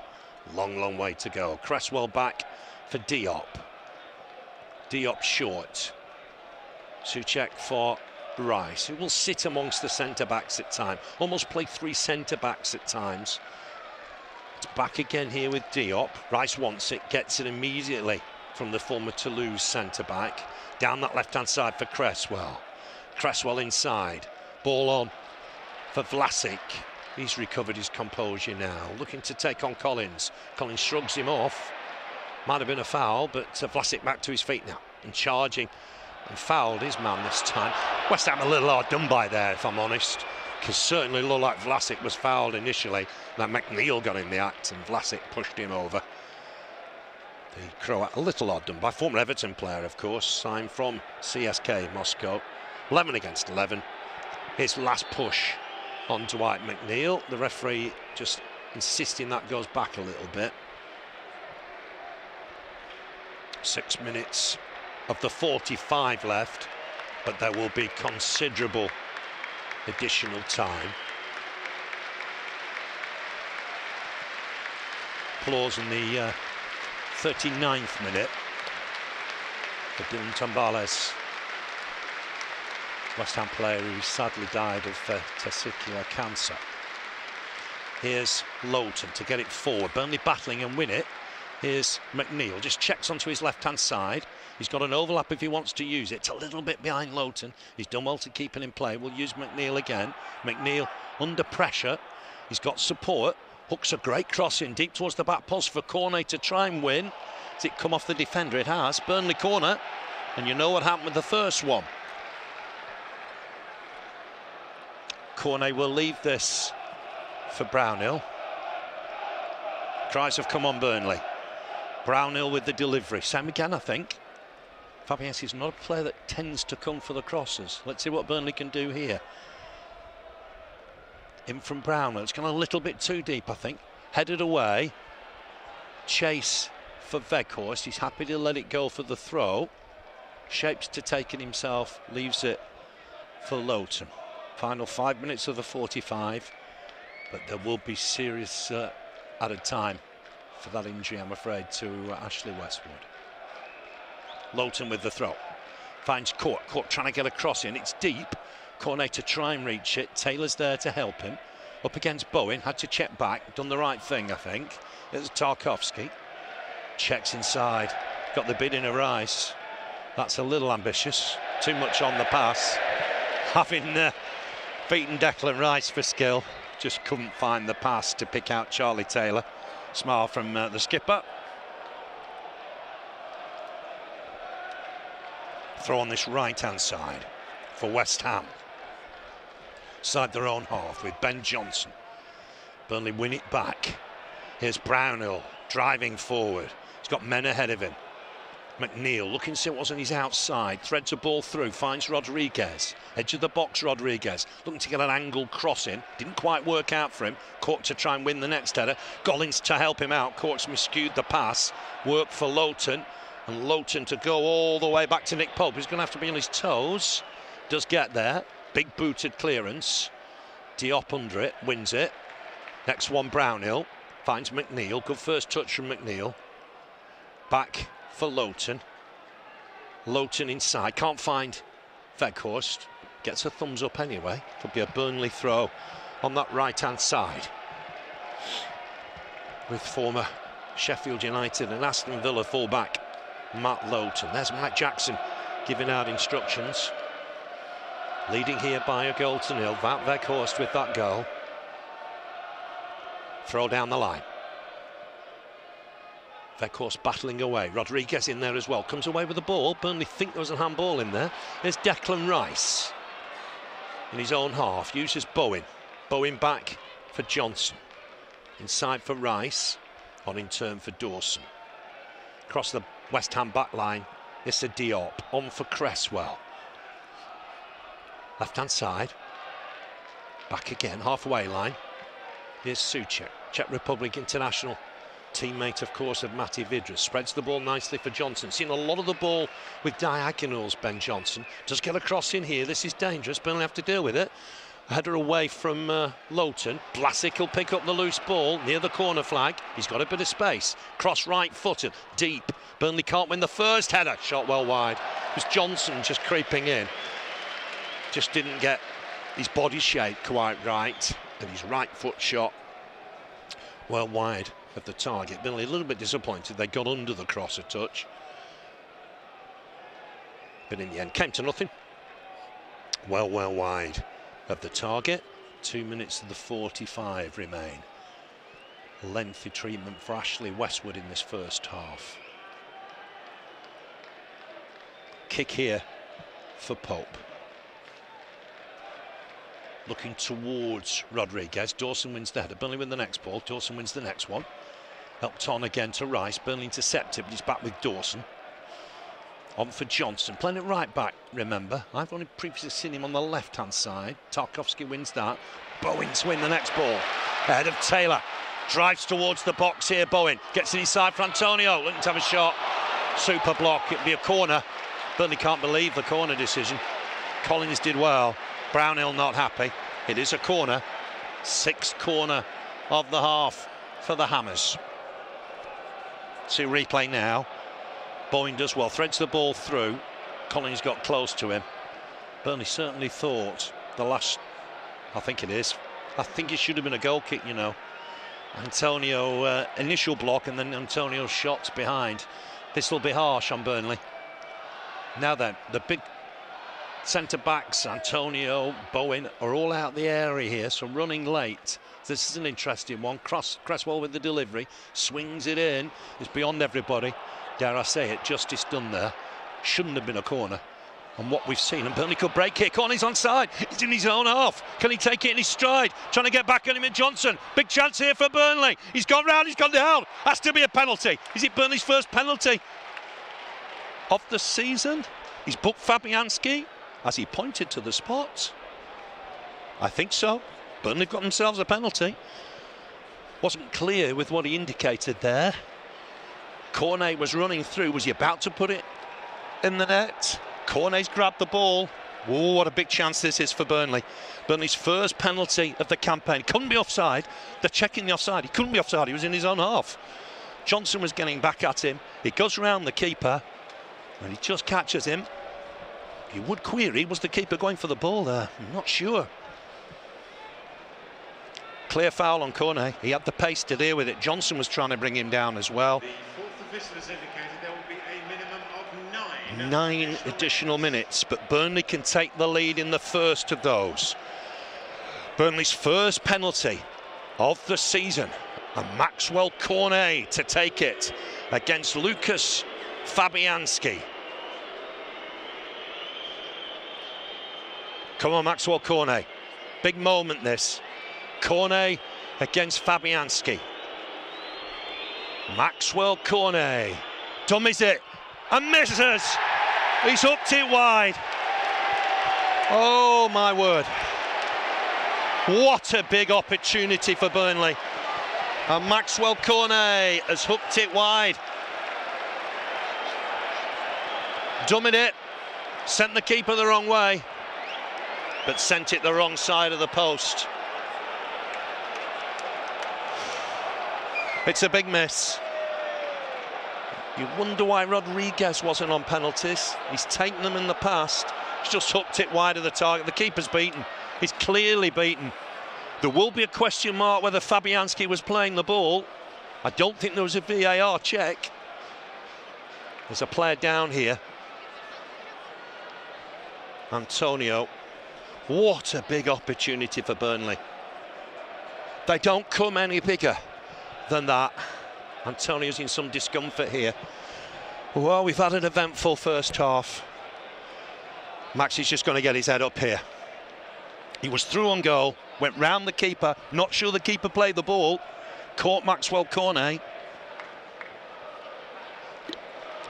long, long way to go. Cresswell back for Diop. Diop short. Souček for Rice, who will sit amongst the centre-backs at times. Almost play 3 centre-backs at times. It's back again here with Diop. Rice wants it, gets it immediately from the former Toulouse centre-back. Down that left-hand side for Cresswell. Cresswell inside. Ball on for Vlasic. He's recovered his composure now. Looking to take on Collins. Collins shrugs him off. Might have been a foul, but Vlasic back to his feet now. And charging. And fouled his man this time. West Ham a little hard done by there, if I'm honest. Because certainly looked like Vlasic was fouled initially. Then McNeil got in the act and Vlasic pushed him over. The Croat, a little odd done by former Everton player, of course, signed from CSK Moscow. 11 against 11. His last push on Dwight McNeil. The referee just insisting that goes back a little bit. 6 minutes of the 45 left, but there will be considerable additional time. Applause in the 39th minute for Dylan Tambales. West Ham player who sadly died of testicular cancer. Here's Lowton to get it forward. Burnley battling and win it. Here's McNeil, just checks onto his left-hand side. He's got an overlap if he wants to use it. It's a little bit behind Lowton. He's done well to keep it in play. We'll use McNeil again. McNeil under pressure. He's got support. Hooks a great cross in deep towards the back post for Cornet to try and win. Has it come off the defender? It has. Burnley corner. And you know what happened with the first one. Cornet will leave this for Brownhill. Cries have come on Burnley. Brownhill with the delivery. Same again, I think. Fabianski is not a player that tends to come for the crosses. Let's see what Burnley can do here. In from Brownhill. It's gone a little bit too deep, I think. Headed away. Chase for Weghorst. He's happy to let it go for the throw. Shapes to take it himself. Leaves it for Lowton. Final 5 minutes of the 45. But there will be serious added time for that injury, I'm afraid, to Ashley Westwood. Lowton with the throw. Finds Court. Court trying to get a cross in. It's deep. Cornet to try and reach it. Taylor's there to help him. Up against Bowen. Had to check back. Done the right thing, I think. It's Tarkowski. Checks inside. Got the bid in a Rice. That's a little ambitious. Too much on the pass. Having beaten Declan Rice for skill. Just couldn't find the pass to pick out Charlie Taylor. Smile from the skipper. Throw on this right-hand side for West Ham. Side their own half with Ben Johnson. Burnley win it back. Here's Brownhill driving forward. He's got men ahead of him. McNeil looking to see what's on his outside. Threads a ball through. Finds Rodriguez. Edge of the box, Rodriguez. Looking to get an angled cross in. Didn't quite work out for him. Cork to try and win the next header. Gollins to help him out. Cork's miscued the pass. Work for Lowton. And Lowton to go all the way back to Nick Pope. He's going to have to be on his toes. Does get there. Big booted clearance. Diop under it. Wins it. Next one, Brownhill. Finds McNeil. Good first touch from McNeil. Back for Lowton. Lowton inside. Can't find Weghorst. Gets a thumbs up anyway. Could be a Burnley throw on that right-hand side. With former Sheffield United and Aston Villa fullback Matt Lowton. There's Mike Jackson giving out instructions. Leading here by a goal to nil. Wout Weghorst with that goal. Throw down the line. Weghorst battling away. Rodriguez in there as well. Comes away with the ball. Burnley think there was a handball in there. There's Declan Rice in his own half. Uses Bowen. Bowen back for Johnson. Inside for Rice. On in turn for Dawson. Across the West Ham back line. It's a Diop. On for Cresswell. Left-hand side. Back again. Halfway line. Here's Souček. Czech Republic international. Teammate, of course, of Matty Vidra. Spreads the ball nicely for Johnson. Seen a lot of the ball with diagonals, Ben Johnson. Does get a cross in here. This is dangerous. Burnley have to deal with it. Header away from Lowton. Blasic will pick up the loose ball near the corner flag. He's got a bit of space. Cross right-footed. Deep. Burnley can't win the first header. Shot well wide. It was Johnson just creeping in. Just didn't get his body shape quite right. And his right foot shot well wide of the target. Burnley a little bit disappointed. They got under the cross a touch. But in the end, came to nothing. Well wide of the target. 2 minutes of the 45 remain. Lengthy treatment for Ashley Westwood in this first half. Kick here for Pope. Looking towards Rodriguez. Dawson wins the header. Burnley win the next ball. Dawson wins the next one. Helped on again to Rice. Burnley intercepted, but he's back with Dawson. On for Johnson. Playing it right back, remember. I've only previously seen him on the left-hand side. Tarkowski wins that. Bowen to win the next ball. Ahead of Taylor. Drives towards the box here, Bowen. Gets it inside for Antonio. Looking to have a shot. Super block. It'll be a corner. Burnley can't believe the corner decision. Collins did well. Brownhill not happy. It is a corner. Sixth corner of the half for the Hammers. See replay now. Bowen does well. Threads the ball through. Collins got close to him. Burnley certainly thought the last, I think it should have been a goal kick, you know. Antonio, initial block, and then Antonio's shots behind. This will be harsh on Burnley. Now then, the big centre-backs, Antonio, Bowen, are all out the area here, so running late. This is an interesting one. Cresswell with the delivery, swings it in. It's beyond everybody. Dare I say it, justice done there. Shouldn't have been a corner. And what we've seen, and Burnley could break here. Corner's onside. He's in his own half. Can he take it in his stride? Trying to get back on him in Johnson. Big chance here for Burnley. He's gone round, he's gone down. Has to be a penalty. Is it Burnley's first penalty of the season? He's booked Fabianski. Has he pointed to the spot? I think so. Burnley got themselves a penalty. Wasn't clear with what he indicated there. Cornet was running through. Was he about to put it in the net? Cornet's grabbed the ball. Oh, what a big chance this is for Burnley. Burnley's first penalty of the campaign. Couldn't be offside. They're checking the offside. He couldn't be offside. He was in his own half. Johnson was getting back at him. He goes round the keeper and he just catches him. You would query, was the keeper going for the ball there? I'm not sure. Clear foul on Cornet. He had the pace to deal with it. Johnson was trying to bring him down as well. The fourth official has indicated there will be a minimum of 9 additional minutes, but Burnley can take the lead in the first of those. Burnley's first penalty of the season, and Maxwell Cornet to take it against Lucas Fabianski. Come on, Maxwell Cornet. Big moment this. Cornet against Fabianski. Maxwell Cornet dummies it and misses. He's hooked it wide. Oh my word. What a big opportunity for Burnley. And Maxwell Cornet has hooked it wide. Dummied it, sent the keeper the wrong way, but sent it the wrong side of the post. It's a big miss. You wonder why Rodriguez wasn't on penalties. He's taken them in the past. He's just hooked it wide of the target. The keeper's beaten. He's clearly beaten. There will be a question mark whether Fabianski was playing the ball. I don't think there was a VAR check. There's a player down here. Antonio. What a big opportunity for Burnley. They don't come any bigger than that. Antonio's in some discomfort here. Well, we've had an eventful first half. Max is just going to get his head up here. He was through on goal, went round the keeper, not sure the keeper played the ball, caught Maxwell Cornet,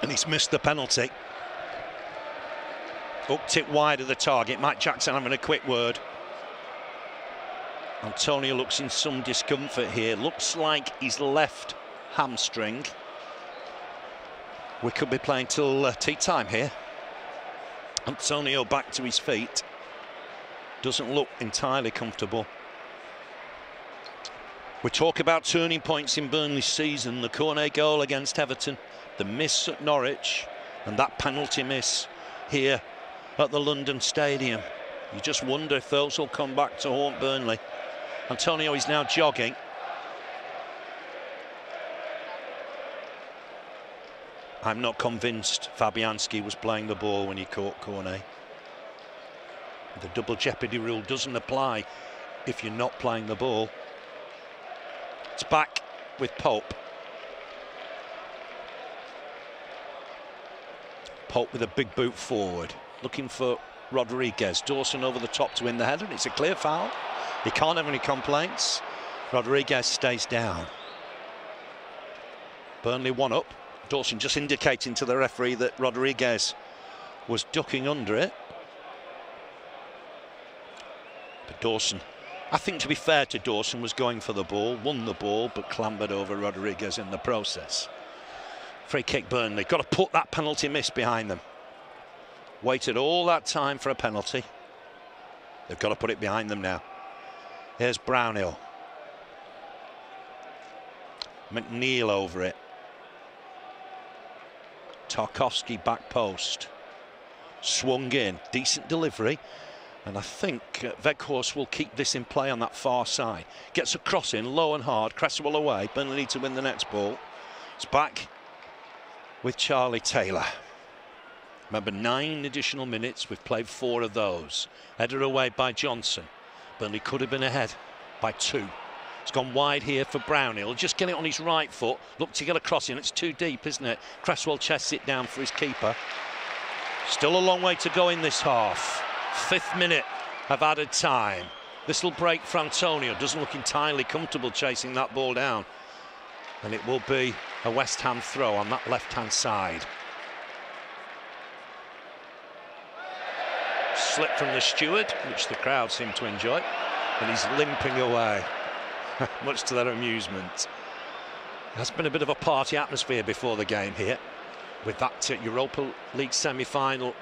and he's missed the penalty. Hooked it wide of the target. Mike Jackson having a quick word. Antonio looks in some discomfort here. Looks like his left hamstring. We could be playing till tea time here. Antonio back to his feet. Doesn't look entirely comfortable. We talk about turning points in Burnley's season. The Cornet goal against Everton, the miss at Norwich, and that penalty miss here at the London Stadium. You just wonder if those will come back to haunt Burnley. Antonio is now jogging. I'm not convinced Fabianski was playing the ball when he caught Cornet. The double jeopardy rule doesn't apply if you're not playing the ball. It's back with Pope. Pope with a big boot forward, looking for Rodriguez. Dawson over the top to win the header, and it's a clear foul. He can't have any complaints. Rodriguez stays down. Burnley 1 up. Dawson just indicating to the referee that Rodriguez was ducking under it. But Dawson, I think to be fair to Dawson, was going for the ball, won the ball, but clambered over Rodriguez in the process. Free kick Burnley. Got to put that penalty miss behind them. Waited all that time for a penalty. They've got to put it behind them now. Here's Brownhill. McNeil over it. Tarkowski back post. Swung in, decent delivery. And I think Weghorst will keep this in play on that far side. Gets a cross in, low and hard. Cresswell away. Burnley need to win the next ball. It's back with Charlie Taylor. Remember, 9 additional minutes. We've played 4 of those. Headed away by Johnson. Burnley could have been ahead by 2. It's gone wide here for Brownhill. He'll just get it on his right foot. Look to get a cross in. It's too deep, isn't it? Cresswell chests it down for his keeper. Still a long way to go in this half. 5th minute of added time. This will break for Antonio. Doesn't look entirely comfortable chasing that ball down. And it will be a West Ham throw on that left-hand side. Slip from the steward, which the crowd seem to enjoy. And he's limping away, much to their amusement. There's been a bit of a party atmosphere before the game here, with that Europa League semi-final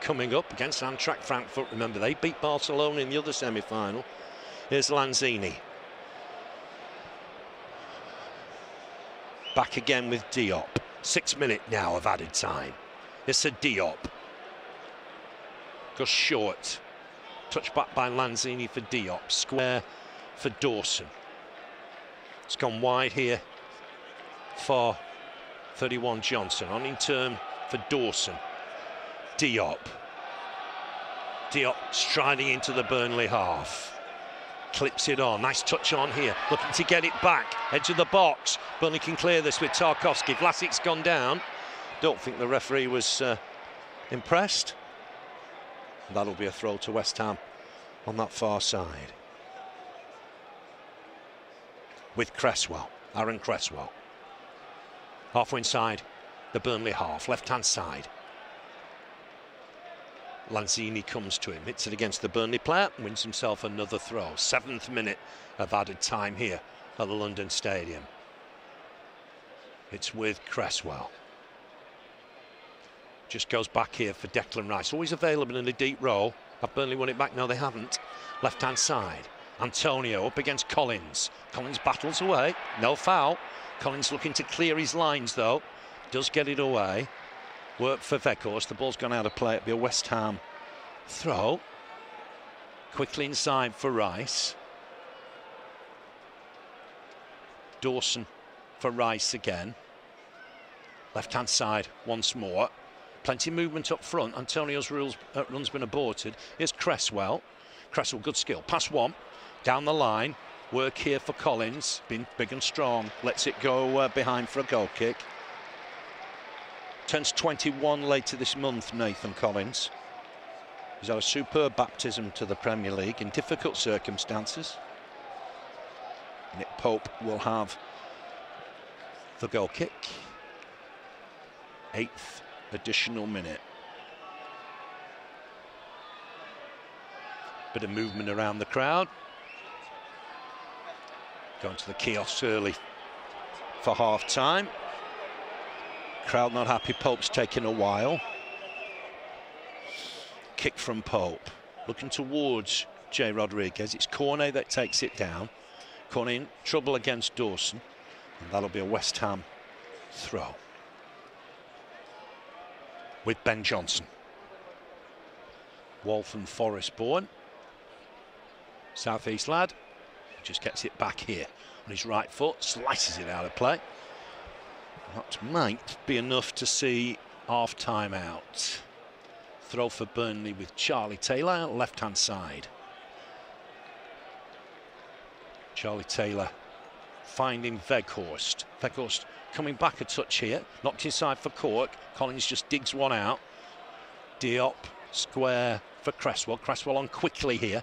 coming up against Eintracht Frankfurt. Remember, they beat Barcelona in the other semi-final. Here's Lanzini. Back again with Diop. 6th minute now of added time. It's a Diop. Goes short. Touched back by Lanzini for Diop. Square for Dawson. It's gone wide here for 31 Johnson. On in turn for Dawson. Diop. Diop striding into the Burnley half. Clips it on. Nice touch on here. Looking to get it back. Edge of the box. Burnley can clear this with Tarkowski. Vlasic's gone down. Don't think the referee was impressed. That'll be a throw to West Ham on that far side. With Cresswell. Aaron Cresswell. Halfway inside the Burnley half. Left-hand side. Lanzini comes to him, hits it against the Burnley player, wins himself another throw. 7th minute of added time here at the London Stadium. It's with Cresswell. Just goes back here for Declan Rice. Always available in a deep row. Have Burnley won it back? No, they haven't. Left-hand side. Antonio up against Collins. Collins battles away. No foul. Collins looking to clear his lines, though. Does get it away. Work for Weghorst. The ball's gone out of play. It'll be a West Ham throw. Quickly inside for Rice. Dawson for Rice again. Left-hand side once more. Plenty of movement up front. Antonio's run's been aborted. Here's Cresswell. Cresswell, good skill. Pass 1. Down the line. Work here for Collins. Been big and strong. Lets it go behind for a goal kick. Turns 21 later this month, Nathan Collins. He's had a superb baptism to the Premier League in difficult circumstances. Nick Pope will have the goal kick. 8th additional minute. Bit of movement around the crowd. Going to the kiosks early for half-time. Crowd not happy. Pope's taking a while. Kick from Pope. Looking towards Jay Rodriguez. It's Cornet that takes it down. Cornet in trouble against Dawson. And that'll be a West Ham throw. With Ben Johnson. Waltham Forest born. South East lad. Just gets it back here on his right foot. Slices it out of play. That might be enough to see half-time out. Throw for Burnley with Charlie Taylor, left-hand side. Charlie Taylor finding Weghorst. Weghorst coming back a touch here. Knocked inside for Cork. Collins just digs one out. Diop, square for Cresswell. Cresswell on quickly here.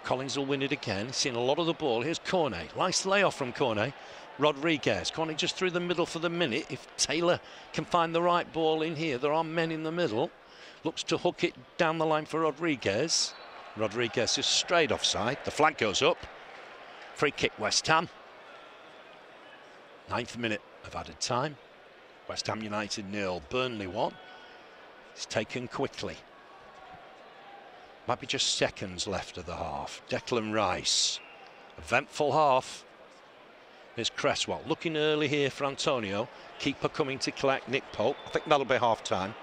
Collins will win it again. Seeing a lot of the ball. Here's Cornet. Nice layoff from Cornet. Rodriguez. Cornet just through the middle for the minute. If Taylor can find the right ball in here, there are men in the middle. Looks to hook it down the line for Rodriguez. Rodriguez is straight offside. The flag goes up. Free kick West Ham. 9th minute of added time. West Ham United 0, Burnley 1. It's taken quickly. Might be just seconds left of the half. Declan Rice. Eventful half. Here's Cresswell. Looking early here for Antonio. Keeper coming to collect Nick Pope. I think that'll be half time.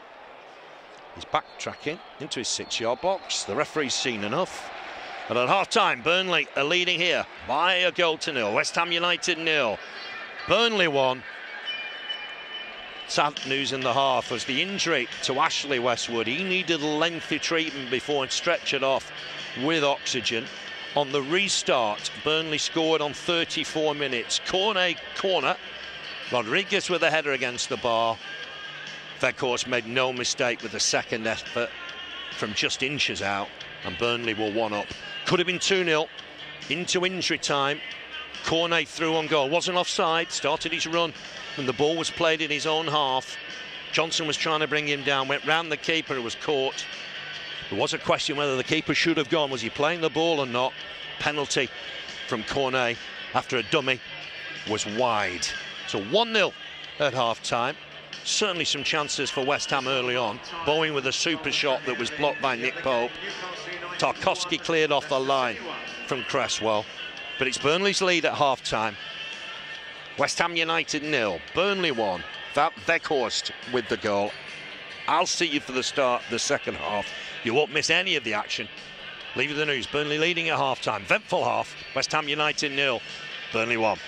He's backtracking into his 6-yard box. The referee's seen enough. And at half-time, Burnley are leading here by a goal to nil. West Ham United 0. Burnley 1. Sad news in the half was the injury to Ashley Westwood. He needed lengthy treatment before stretchered off with oxygen. On the restart, Burnley scored on 34 minutes. Corner. Rodriguez with a header against the bar. Weghorst made no mistake with the second effort from just inches out, and Burnley were 1 up. Could have been 2-0 into injury time. Cornet through on goal, wasn't offside, started his run and the ball was played in his own half. Johnson was trying to bring him down, went round the keeper, it was caught. There was a question whether the keeper should have gone. Was he playing the ball or not? Penalty from Cornet after a dummy was wide. So 1-0 at half-time. Certainly some chances for West Ham early on. Bowen with a super shot that was blocked by Nick Pope. Tarkowski cleared off the line from Cresswell. But it's Burnley's lead at half-time. West Ham United 0, Burnley 1. Weghorst with the goal. I'll see you for the start of the second half. You won't miss any of the action. Leave you the news. Burnley leading at half-time. Eventful half. West Ham United 0, Burnley 1.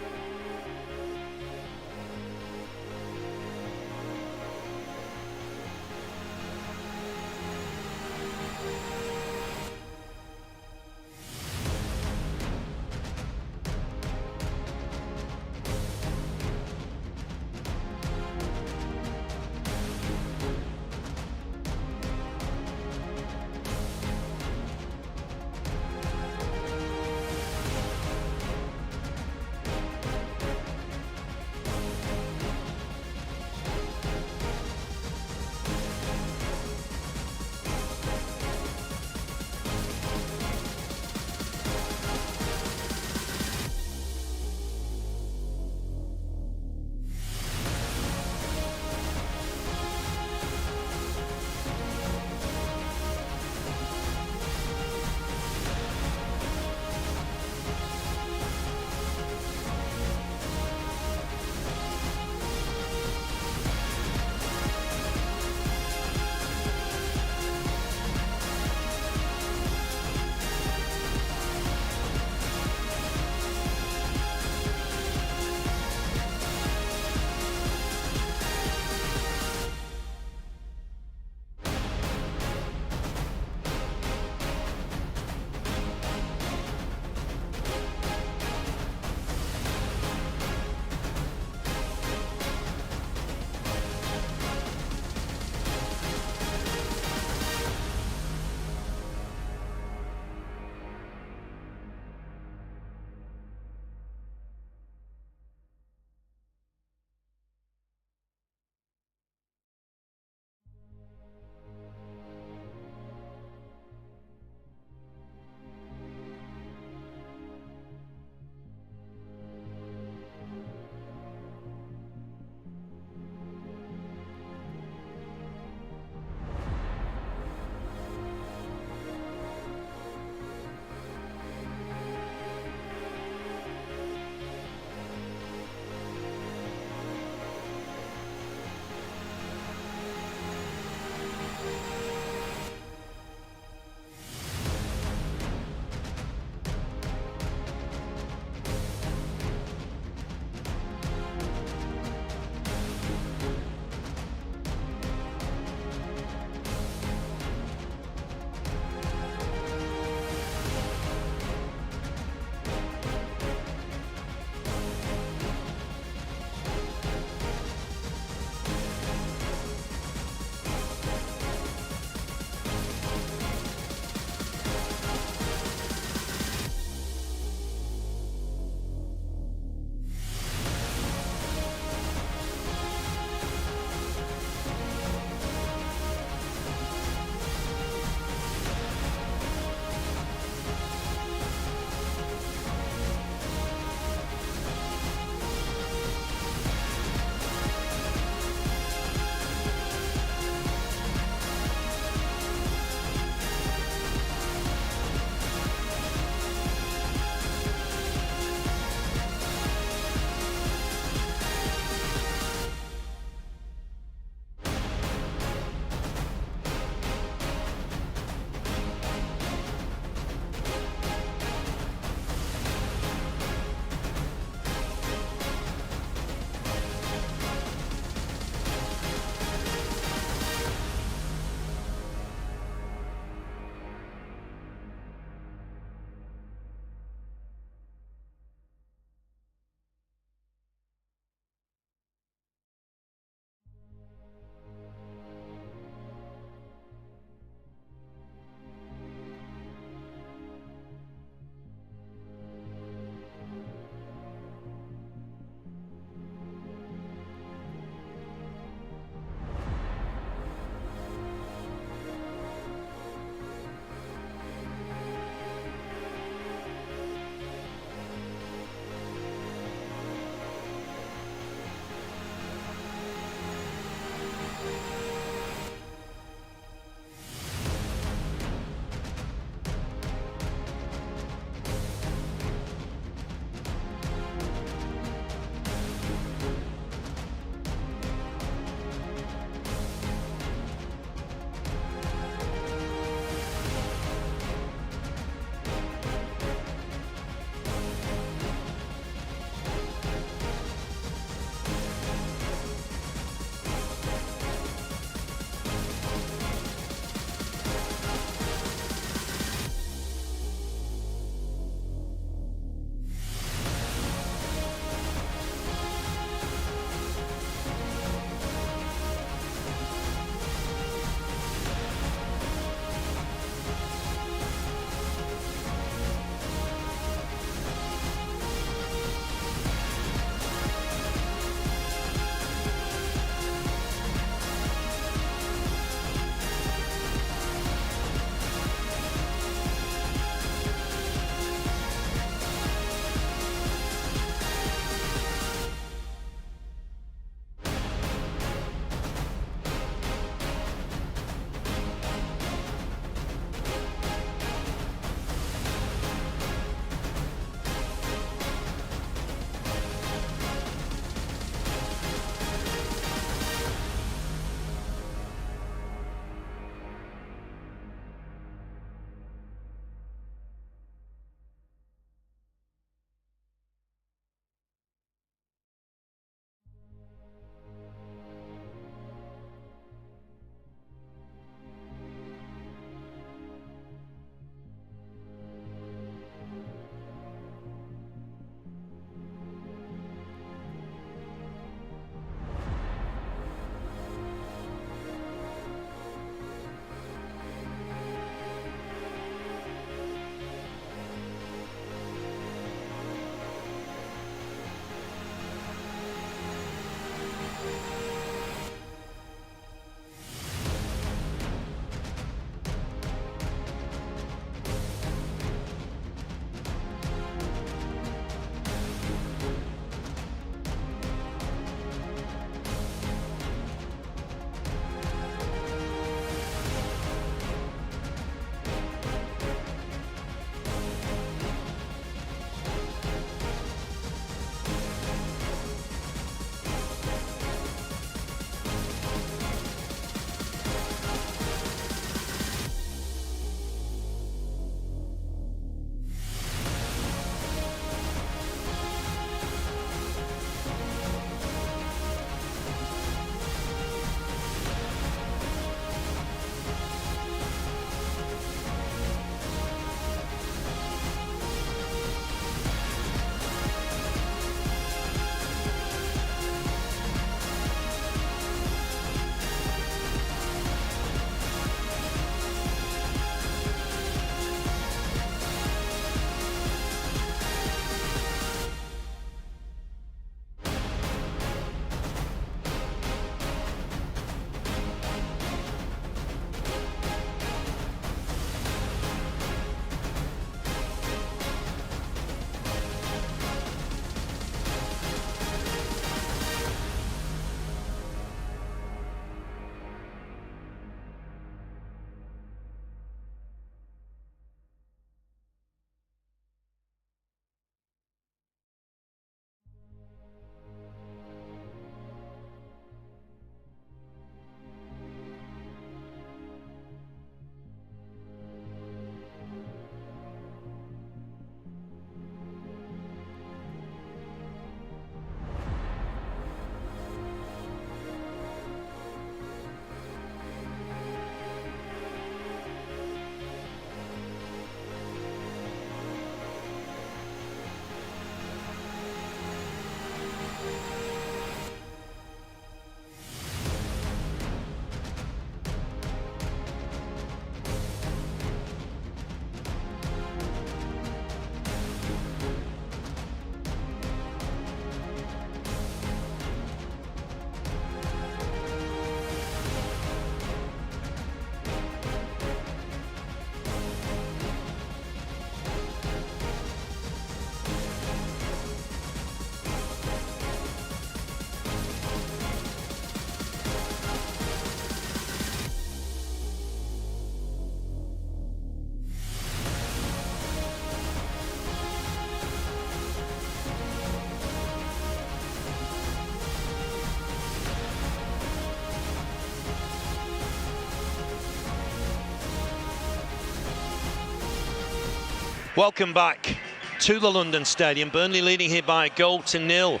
Welcome back to the London Stadium. Burnley leading here by a goal to nil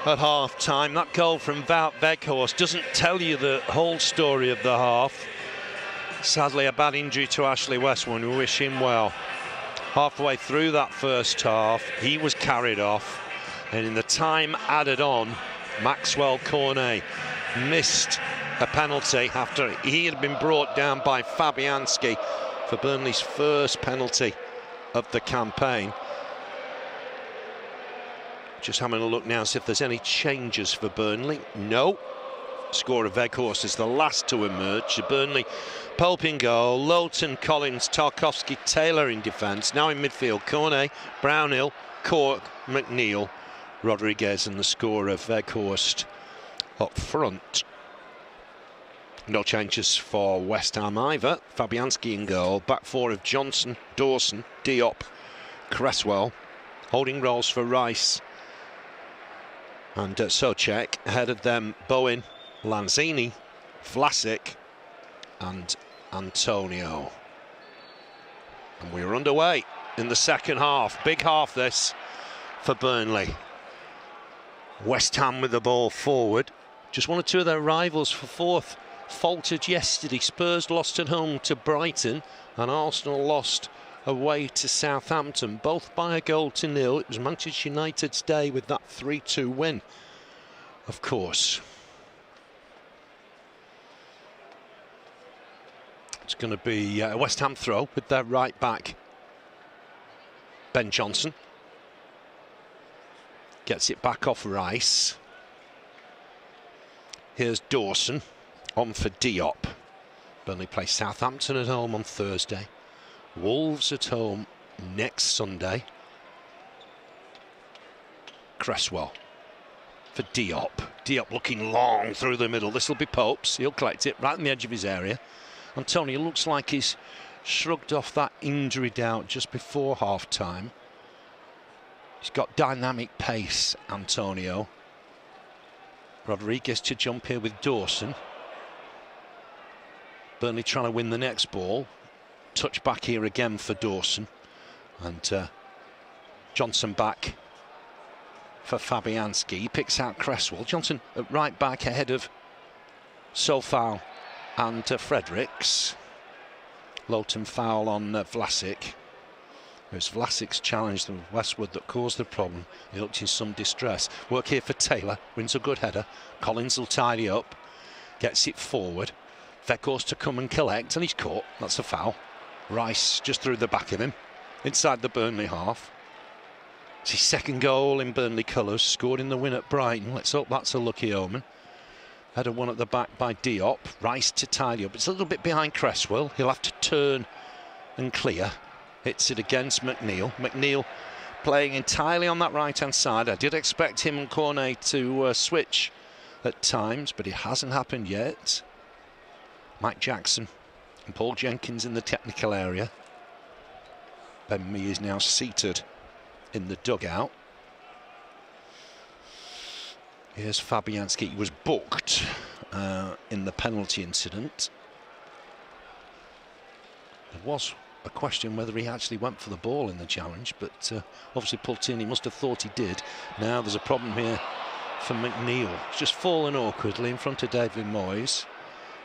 at half-time. That goal from Wout Weghorst doesn't tell you the whole story of the half. Sadly, a bad injury to Ashley Westwood. We wish him well. Halfway through that first half, he was carried off, and in the time added on, Maxwell Cornet missed a penalty after he had been brought down by Fabianski for Burnley's first penalty of the campaign. Just having a look now, see if there's any changes for Burnley. No. Score of Weghorst is the last to emerge. The Burnley Pope in goal, Lowton, Collins, Tarkowski, Taylor in defence. Now in midfield, Cornet, Brownhill, Cork, McNeil, Rodriguez, and the score of Weghorst up front. No changes for West Ham either. Fabianski in goal, back four of Johnson, Dawson, Diop, Cresswell. Holding roles for Rice and Souček. Ahead of them, Bowen, Lanzini, Vlasic and Antonio. And we're underway in the second half. Big half this for Burnley. West Ham with the ball forward. Just one or two of their rivals for fourth faltered yesterday. Spurs lost at home to Brighton and Arsenal lost away to Southampton, both by a goal to nil. It was Manchester United's day with that 3-2 win, of course. It's going to be a West Ham throw with their right back, Ben Johnson. Gets it back off Rice. Here's Dawson on for Diop. Burnley play Southampton at home on Thursday. Wolves at home next Sunday. Cresswell for Diop. Diop looking long through the middle. This will be Pope's. He'll collect it right on the edge of his area. Antonio looks like he's shrugged off that injury doubt just before half-time. He's got dynamic pace, Antonio. Rodriguez to jump here with Dawson. Burnley trying to win the next ball. Touch back here again for Dawson. And Johnson back for Fabianski. He picks out Cresswell. Johnson at right back ahead of Sofal and Fredericks. Lowton foul on Vlasic. It was Vlasic's challenge to Westwood that caused the problem. He looked in some distress. Work here for Taylor. Wins a good header. Collins will tidy up. Gets it forward. Weghorst to come and collect, and he's caught. That's a foul. Rice just through the back of him. Inside the Burnley half. It's his second goal in Burnley colours. Scored in the win at Brighton. Let's hope that's a lucky omen. Header one at the back by Diop. Rice to tidy up. It's a little bit behind Cresswell. He'll have to turn and clear. Hits it against McNeil. McNeil playing entirely on that right-hand side. I did expect him and Cornet to switch at times, but it hasn't happened yet. Mike Jackson and Paul Jenkins in the technical area. Ben Mee is now seated in the dugout. Here's Fabianski. He was booked in the penalty incident. There was a question whether he actually went for the ball in the challenge, but obviously Pultini must have thought he did. Now there's a problem here for McNeil. He's just fallen awkwardly in front of David Moyes.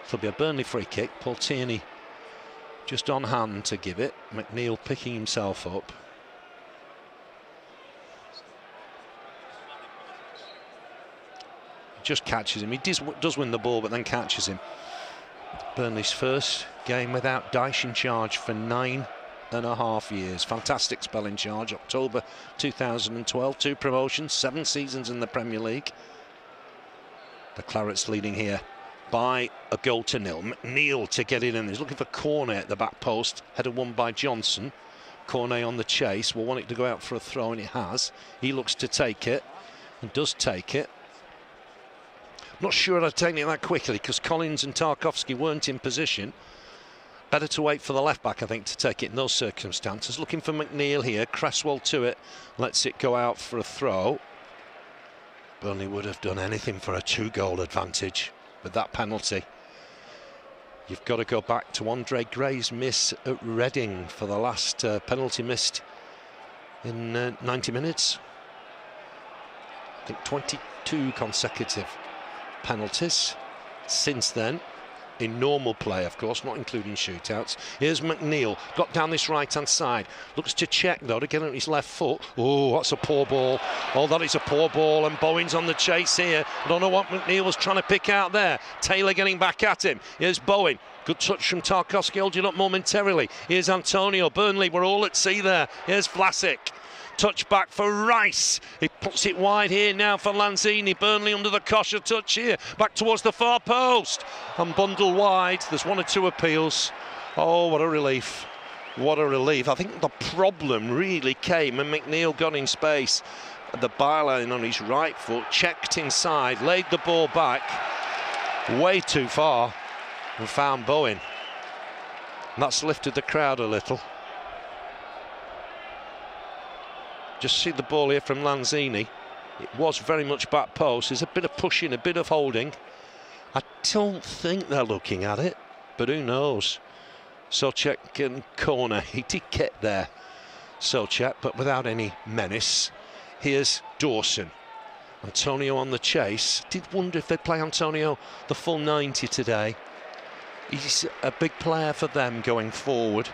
It'll be a Burnley free kick. Pultini just on hand to give it. McNeil picking himself up. Just catches him. He does win the ball, but then catches him. Burnley's first game without Dyche in charge for 9.5 years. Fantastic spell in charge. October 2012, 2 promotions, 7 seasons in the Premier League. The Clarets leading here by a goal to nil. McNeil to get it in. He's looking for Cornet at the back post. Header won by Johnson. Cornet on the chase. Will want it to go out for a throw, and it has. He looks to take it and does take it. Not sure I'd taken it that quickly because Collins and Tarkowski weren't in position. Better to wait for the left back, I think, to take it in those circumstances. Looking for McNeil here. Cresswell to it. Lets it go out for a throw. Burnley would have done anything for a 2-goal advantage with that penalty. You've got to go back to Andre Gray's miss at Reading for the last penalty missed in 90 minutes. I think 22 consecutive penalties since then. In normal play, of course, not including shootouts. Here's McNeil, got down this right-hand side. Looks to check, though, to get on his left foot. Oh, that's a poor ball. Oh, that is a poor ball, and Bowen's on the chase here. I don't know what McNeil was trying to pick out there. Taylor getting back at him. Here's Bowen. Good touch from Tarkowski, holding up momentarily. Here's Antonio. Burnley, we're all at sea there. Here's Vlasic. Touch back for Rice. He puts it wide here now for Lanzini. Burnley under the cosh, a touch here. Back towards the far post. And bundled wide. There's one or two appeals. Oh, what a relief. What a relief. I think the problem really came when McNeil got in space at the byline on his right foot, checked inside, laid the ball back way too far and found Bowen. And that's lifted the crowd a little. Just see the ball here from Lanzini. It was very much back post. There's a bit of pushing, a bit of holding. I don't think they're looking at it, but who knows? Souček and corner. He did get there, Souček, but without any menace. Here's Dawson. Antonio on the chase. Did wonder if they'd play Antonio the full 90 today. He's a big player for them going forward.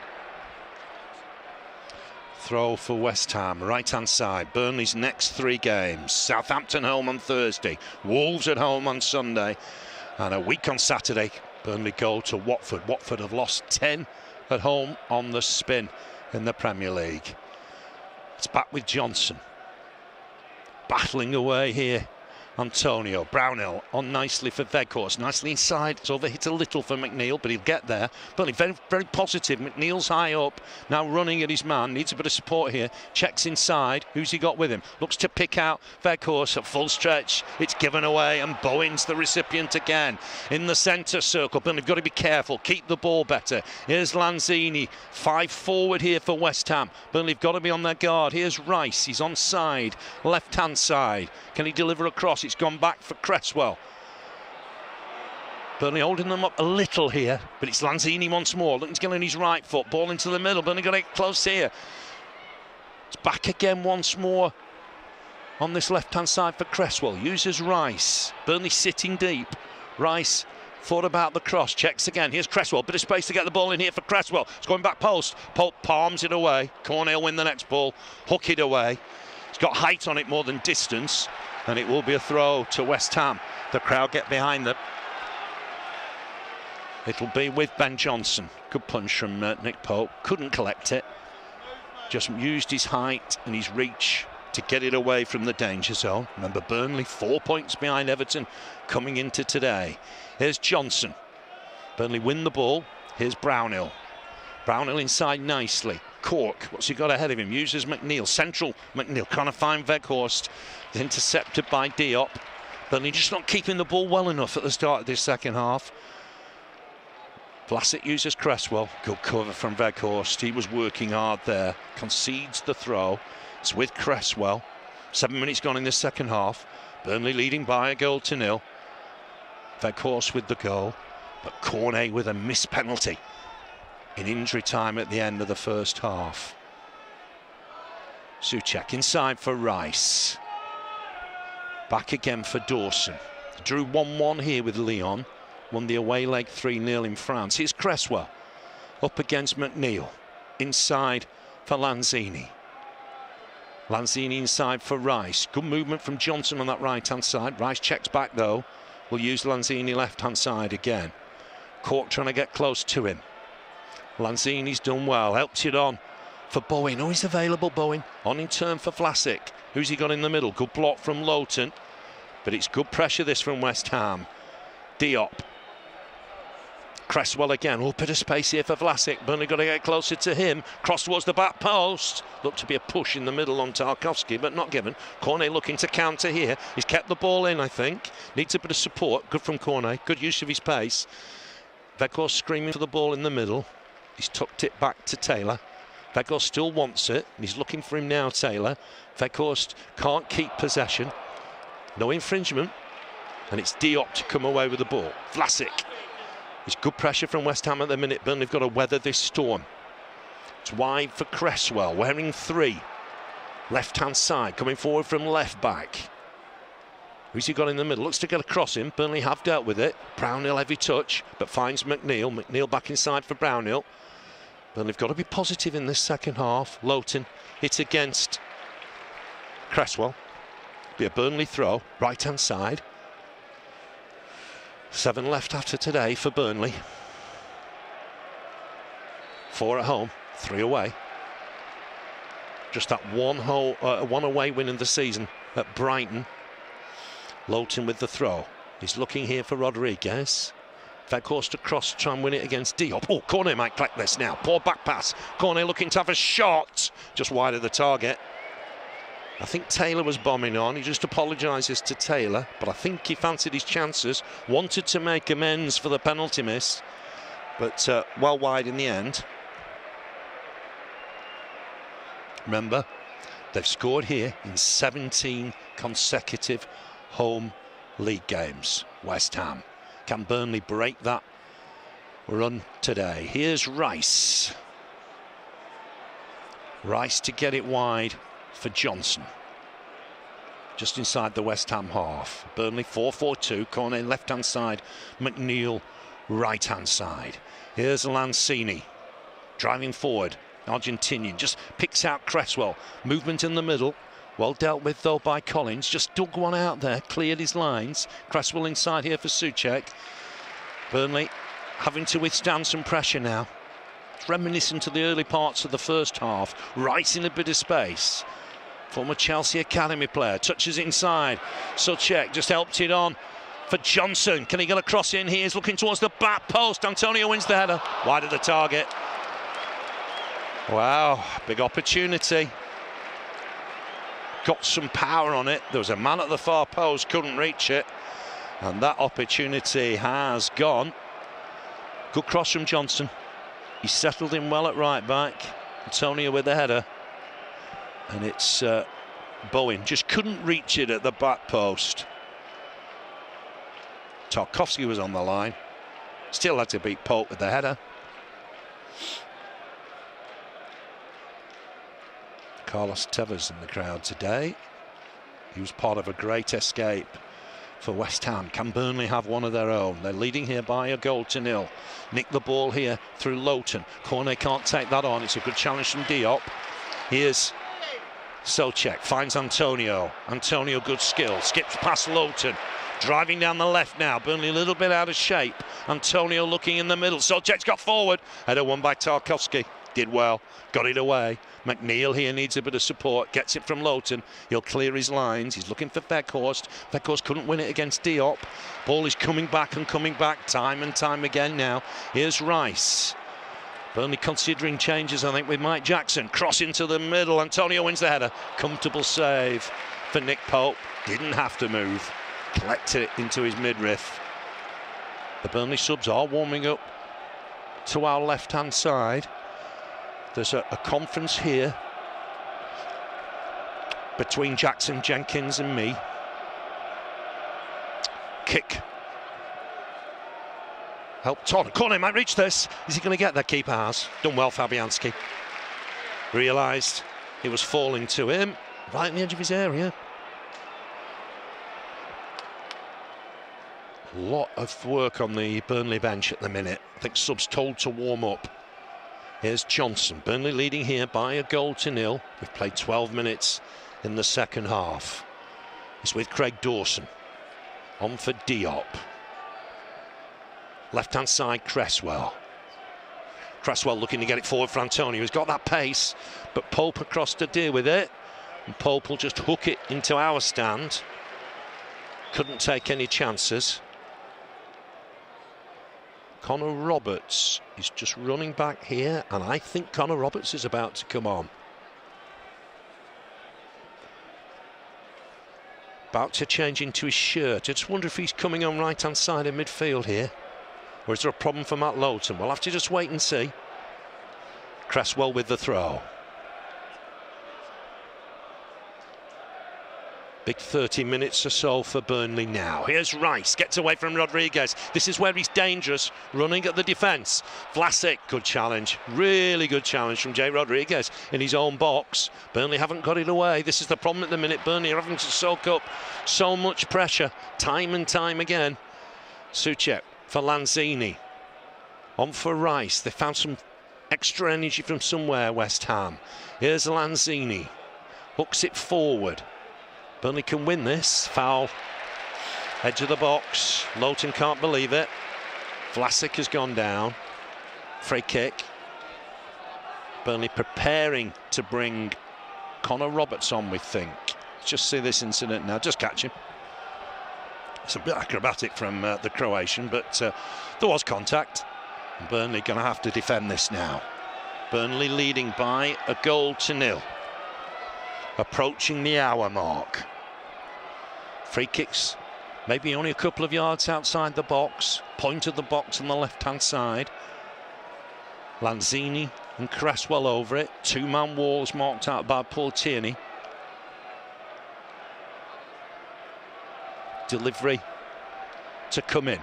Throw for West Ham, right-hand side. Burnley's next 3 games. Southampton home on Thursday, Wolves at home on Sunday, and a week on Saturday, Burnley go to Watford. Watford have lost 10 at home on the spin in the Premier League. It's back with Johnson. Battling away here. Antonio, Brownhill on nicely for Weghorst, nicely inside. It's overhit a little for McNeil, but he'll get there. Burnley very, very positive. McNeil's high up, now running at his man, needs a bit of support here. Checks inside, who's he got with him? Looks to pick out Weghorst at full stretch. It's given away, and Bowen's the recipient again. In the centre circle, Burnley've got to be careful, keep the ball better. Here's Lanzini, 5 forward here for West Ham. Burnley've got to be on their guard. Here's Rice, he's onside, left-hand side. Can he deliver across? It's gone back for Cresswell. Burnley holding them up a little here, but it's Lanzini once more. Looking to get on his right foot, ball into the middle. Burnley got to get close here. It's back again once more on this left-hand side for Cresswell. Uses Rice. Burnley sitting deep. Rice thought about the cross, checks again. Here's Cresswell, bit of space to get the ball in here for Cresswell. It's going back post. Pope palms it away. Cornell win the next ball. Hook it away. It's got height on it more than distance. And it will be a throw to West Ham. The crowd get behind them. It'll be with Ben Johnson. Good punch from Nick Pope. Couldn't collect it. Just used his height and his reach to get it away from the danger zone. Remember, Burnley 4 points behind Everton coming into today. Here's Johnson. Burnley win the ball. Here's Brownhill. Brownhill inside nicely. Cork, what's he got ahead of him? Uses McNeil. Central McNeil trying to find Weghorst. Intercepted by Diop. Burnley just not keeping the ball well enough at the start of this second half. Vlasic uses Cresswell. Good cover from Weghorst. He was working hard there. Concedes the throw. It's with Cresswell. 7 minutes gone in the second half. Burnley leading by a goal to 0. Weghorst with the goal. But Cornet with a missed penalty in injury time at the end of the first half. Souček inside for Rice. Back again for Dawson. Drew 1-1 here with Lyon. Won the away leg 3-0 in France. Here's Cresswell. Up against McNeil. Inside for Lanzini. Lanzini inside for Rice. Good movement from Johnson on that right-hand side. Rice checks back though. Will use Lanzini left-hand side again. Cork trying to get close to him. Lanzini's done well. Helps it on for Bowen. Oh, he's available, Bowen. On in turn for Vlasic. Who's he got in the middle? Good block from Lowton. But it's good pressure this from West Ham. Diop. Cresswell again. Oh, bit of space here for Vlasic. Burnley got to get closer to him. Cross towards the back post. Looked to be a push in the middle on Tarkowski, but not given. Cornet looking to counter here. He's kept the ball in, I think. Needs a bit of support. Good from Cornet. Good use of his pace. Weghorst screaming for the ball in the middle. He's tucked it back to Taylor. Weghorst still wants it, and he's looking for him now, Taylor. Weghorst can't keep possession. No infringement. And it's Diop to come away with the ball. Vlasic. It's good pressure from West Ham at the minute. Burnley have got to weather this storm. It's wide for Cresswell, wearing 3. Left-hand side, coming forward from left back. Who's he got in the middle? Looks to get across him. Burnley have dealt with it. Brownhill, heavy touch, but finds McNeil. McNeil back inside for Brownhill. Burnley have got to be positive in this second half. Lowton hits against Cresswell. Be a Burnley throw, right-hand side. 7 left after today for Burnley. 4 at home, 3 away. Just that one away win in the season at Brighton. Lowton with the throw. He's looking here for Rodriguez. That course to cross, try and win it against Diop. Oh, Cornet might collect this now. Poor back pass. Cornet looking to have a shot. Just wide of the target. I think Taylor was bombing on. He just apologises to Taylor, but I think he fancied his chances. Wanted to make amends for the penalty miss, but well wide in the end. Remember, they've scored here in 17 consecutive home league games. West Ham. Can Burnley break that run today? Here's Rice. Rice to get it wide for Johnson. Just inside the West Ham half. Burnley 4-4-2. Cornet left-hand side. McNeil right-hand side. Here's Lanzini driving forward. Argentinian just picks out Cresswell. Movement in the middle. Well dealt with though by Collins. Just dug one out there. Cleared his lines. Cresswell inside here for Souček. Burnley having to withstand some pressure now. It's reminiscent of the early parts of the first half. Right in a bit of space. Former Chelsea Academy player. Touches inside. Souček just helped it on for Johnson. Can he get a cross in? He is looking towards the back post. Antonio wins the header. Wide of the target. Wow, big opportunity. Got some power on it. There was a man at the far post, couldn't reach it. And that opportunity has gone. Good cross from Johnson. He settled in well at right back. Antonio with the header. And it's Bowen. Just couldn't reach it at the back post. Tarkowski was on the line. Still had to beat Pope with the header. Carlos Tevez in the crowd today. He was part of a great escape for West Ham. Can Burnley have one of their own? They're leading here by 1-0. Nick the ball here through Lowton. Cornet can't take that on. It's a good challenge from Diop. Here's Souček, finds Antonio. Antonio, good skill. Skips past Lowton. Driving down the left now. Burnley a little bit out of shape. Antonio looking in the middle. Souček's got forward. Header won by Tarkowski. Did well. Got it away. McNeil here needs a bit of support. Gets it from Lowton. He'll clear his lines. He's looking for Weghorst. Weghorst couldn't win it against Diop. Ball is coming back and coming back time and time again now. Here's Rice. Burnley considering changes, I think, with Mike Jackson. Cross into the middle. Antonio wins the header. Comfortable save for Nick Pope. Didn't have to move. Collected it into his midriff. The Burnley subs are warming up to our left-hand side. There's a conference here between Jackson, Jenkins and me. Kick. Help Todd. Cornet might reach this. Is he going to get that? Keeper has. Done well, Fabianski. Realised it was falling to him. Right on the edge of his area. A lot of work on the Burnley bench at the minute. I think subs told to warm up. Here's Johnson. Burnley leading here by 1-0. We've played 12 minutes in the second half. He's with Craig Dawson. On for Diop. Left-hand side, Cresswell. Cresswell looking to get it forward for Antonio. He's got that pace, but Pope across to deal with it. And Pope will just hook it into our stand. Couldn't take any chances. Connor Roberts is just running back here, and I think Connor Roberts is about to come on. About to change into his shirt. I just wonder if he's coming on right-hand side of midfield here. Or is there a problem for Matt Lowton? We'll have to just wait and see. Cresswell with the throw. Big 30 minutes or so for Burnley now. Here's Rice, gets away from Rodriguez. This is where he's dangerous, running at the defence. Vlasic, good challenge, really good challenge from Jay Rodriguez in his own box. Burnley haven't got it away. This is the problem at the minute. Burnley are having to soak up so much pressure, time and time again. Souček for Lanzini. On for Rice. They found some extra energy from somewhere, West Ham. Here's Lanzini. Hooks it forward. Burnley can win this. Foul. Edge of the box. Lowton can't believe it. Vlasic has gone down. Free kick. Burnley preparing to bring Connor Roberts on, we think. Let's just see this incident now. Just catch him. It's a bit acrobatic from the Croatian, but there was contact. Burnley going to have to defend this now. Burnley leading by 1-0. Approaching the hour mark. Free kicks, maybe only a couple of yards outside the box. Point of the box on the left-hand side. Lanzini and Cresswell over it. Two-man walls marked out by Paul Tierney. Delivery to come in.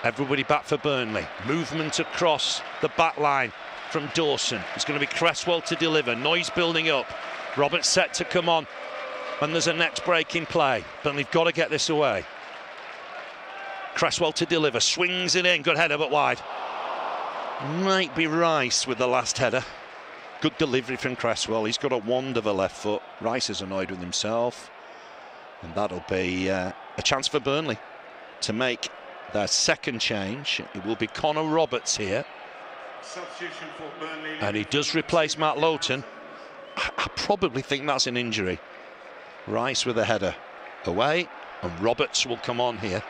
Everybody back for Burnley. Movement across the back line from Dawson. It's going to be Cresswell to deliver. Noise building up. Roberts set to come on. And there's a next break in play. Burnley've got to get this away. Cresswell to deliver. Swings it in. Good header, but wide. Might be Rice with the last header. Good delivery from Cresswell. He's got a wand of a left foot. Rice is annoyed with himself. And that'll be a chance for Burnley to make their second change. It will be Connor Roberts here. Substitution for Burnley. And he does replace Matt Lowton. I probably think that's an injury. Rice with a header away, and Roberts will come on here.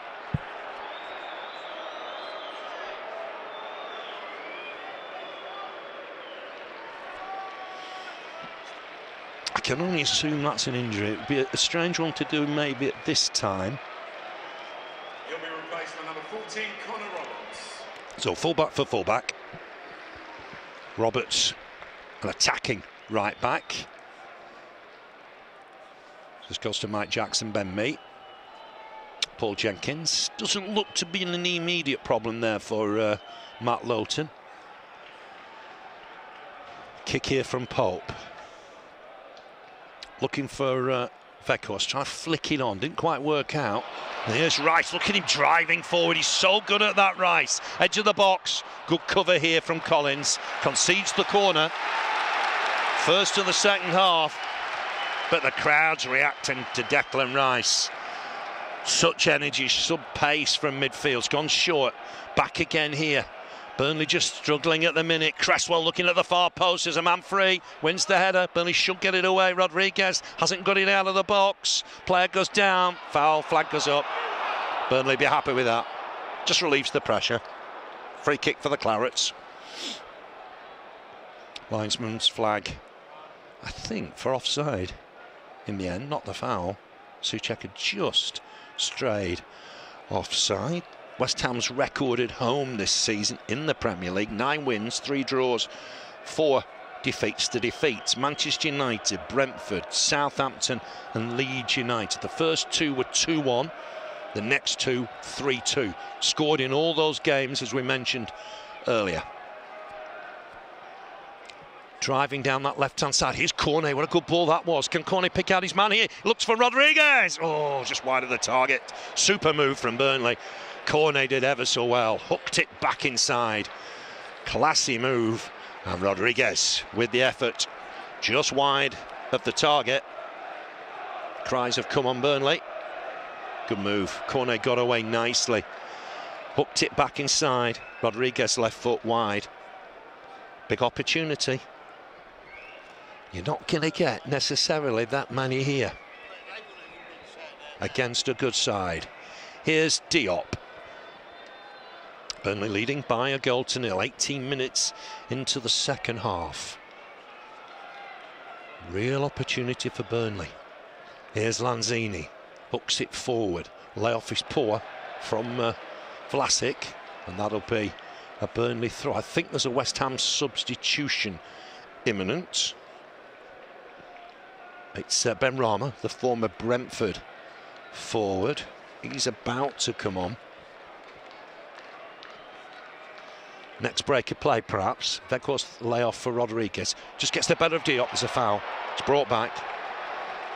I can only assume that's an injury. It would be a strange one to do maybe at this time. He'll be replaced by number 14, Connor Roberts. So fullback for fullback. Roberts, an attacking right back. This goes to Mike Jackson, Ben Mee. Paul Jenkins. Doesn't look to be an immediate problem there for Matt Lowton. Kick here from Pope. Looking for Vekhos, trying to flick it on, didn't quite work out. And here's Rice, look at him driving forward, he's so good at that, Rice. Edge of the box, good cover here from Collins, concedes the corner. First of the second half, but the crowd's reacting to Declan Rice. Such energy, some pace from midfield, it's gone short, back again here. Burnley just struggling at the minute. Cresswell looking at the far post. There's a man free. Wins the header. Burnley should get it away. Rodriguez hasn't got it out of the box. Player goes down. Foul. Flag goes up. Burnley be happy with that. Just relieves the pressure. Free kick for the Clarets. Linesman's flag, I think, for offside. In the end, not the foul. Souček had just strayed offside. West Ham's record at home this season in the Premier League, 9 wins, 3 draws, 4 defeats to defeats. Manchester United, Brentford, Southampton and Leeds United. The first 2 were 2-1, the next 2, 3-2. Scored in all those games, as we mentioned earlier. Driving down that left-hand side. Here's Cornet. What a good ball that was. Can Cornet pick out his man here? Looks for Rodriguez. Oh, just wide of the target. Super move from Burnley. Cornet did ever so well. Hooked it back inside. Classy move. And Rodriguez with the effort. Just wide of the target. Cries have come on Burnley. Good move. Cornet got away nicely. Hooked it back inside. Rodriguez left foot wide. Big opportunity. You're not going to get necessarily that many here against a good side. Here's Diop. Burnley leading by 1-0, 18 minutes into the second half. Real opportunity for Burnley. Here's Lanzini, hooks it forward, lay off his paw from Vlasic, and that'll be a Burnley throw. I think there's a West Ham substitution imminent. It's Ben Rama, the former Brentford forward. He's about to come on. Next break of play, perhaps. Weghorst layoff for Rodriguez. Just gets the better of Diop. There's a foul. It's brought back.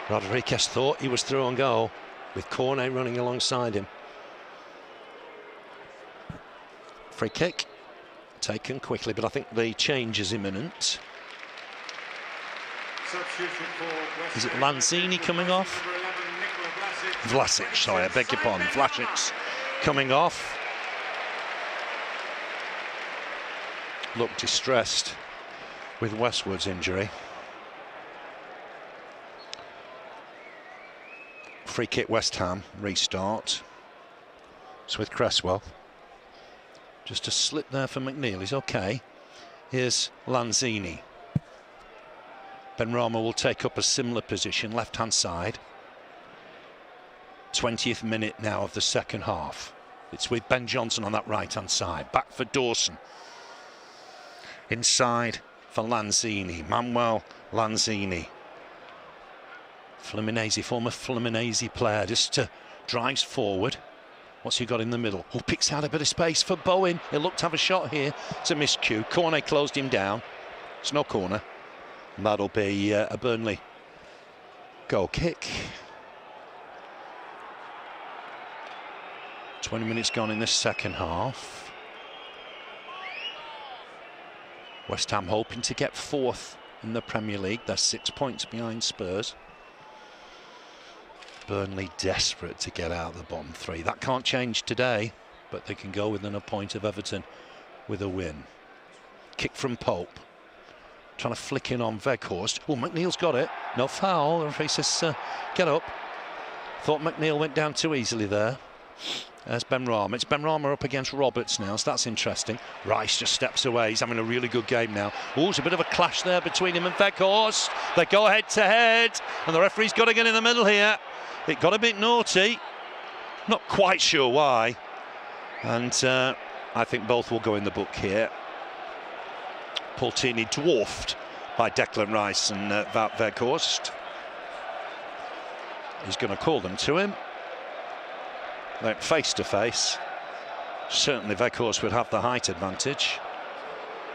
Rodriguez thought he was through on goal, with Cornet running alongside him. Free kick taken quickly, but I think the change is imminent. Is it Lanzini coming off? Vlasic, sorry, I beg your pardon. Vlasic's coming off. Looked distressed with Westwood's injury. Free kick West Ham, restart. It's with Cresswell. Just a slip there for McNeil, he's okay. Here's Lanzini. Benrahma will take up a similar position, left-hand side. 20th minute now of the second half. It's with Ben Johnson on that right-hand side. Back for Dawson. Inside for Lanzini. Manuel Lanzini. Fluminense, former Fluminense player, just drives forward. What's he got in the middle? Oh, picks out a bit of space for Bowen. He looked to have a shot here. It's a miscue. Cornet closed him down. It's no corner. And that'll be a Burnley goal kick. 20 minutes gone in this second half. West Ham hoping to get fourth in the Premier League. They're 6 points behind Spurs. Burnley desperate to get out of the bottom three. That can't change today, but they can go within a point of Everton with a win. Kick from Pope. Trying to flick in on Weghorst. Oh, McNeil's got it. No foul. The referee says, get up. Thought McNeil went down too easily there. There's Benrahma. It's Benrahma up against Roberts now, so that's interesting. Rice just steps away. He's having a really good game now. Oh, there's a bit of a clash there between him and Weghorst. They go head to head, and the referee's got to get in the middle here. It got a bit naughty. Not quite sure why. And I think both will go in the book here. Paultini dwarfed by Declan Rice and Wout Weghorst. He's going to call them to him. They're face to face. Certainly Weghorst would have the height advantage.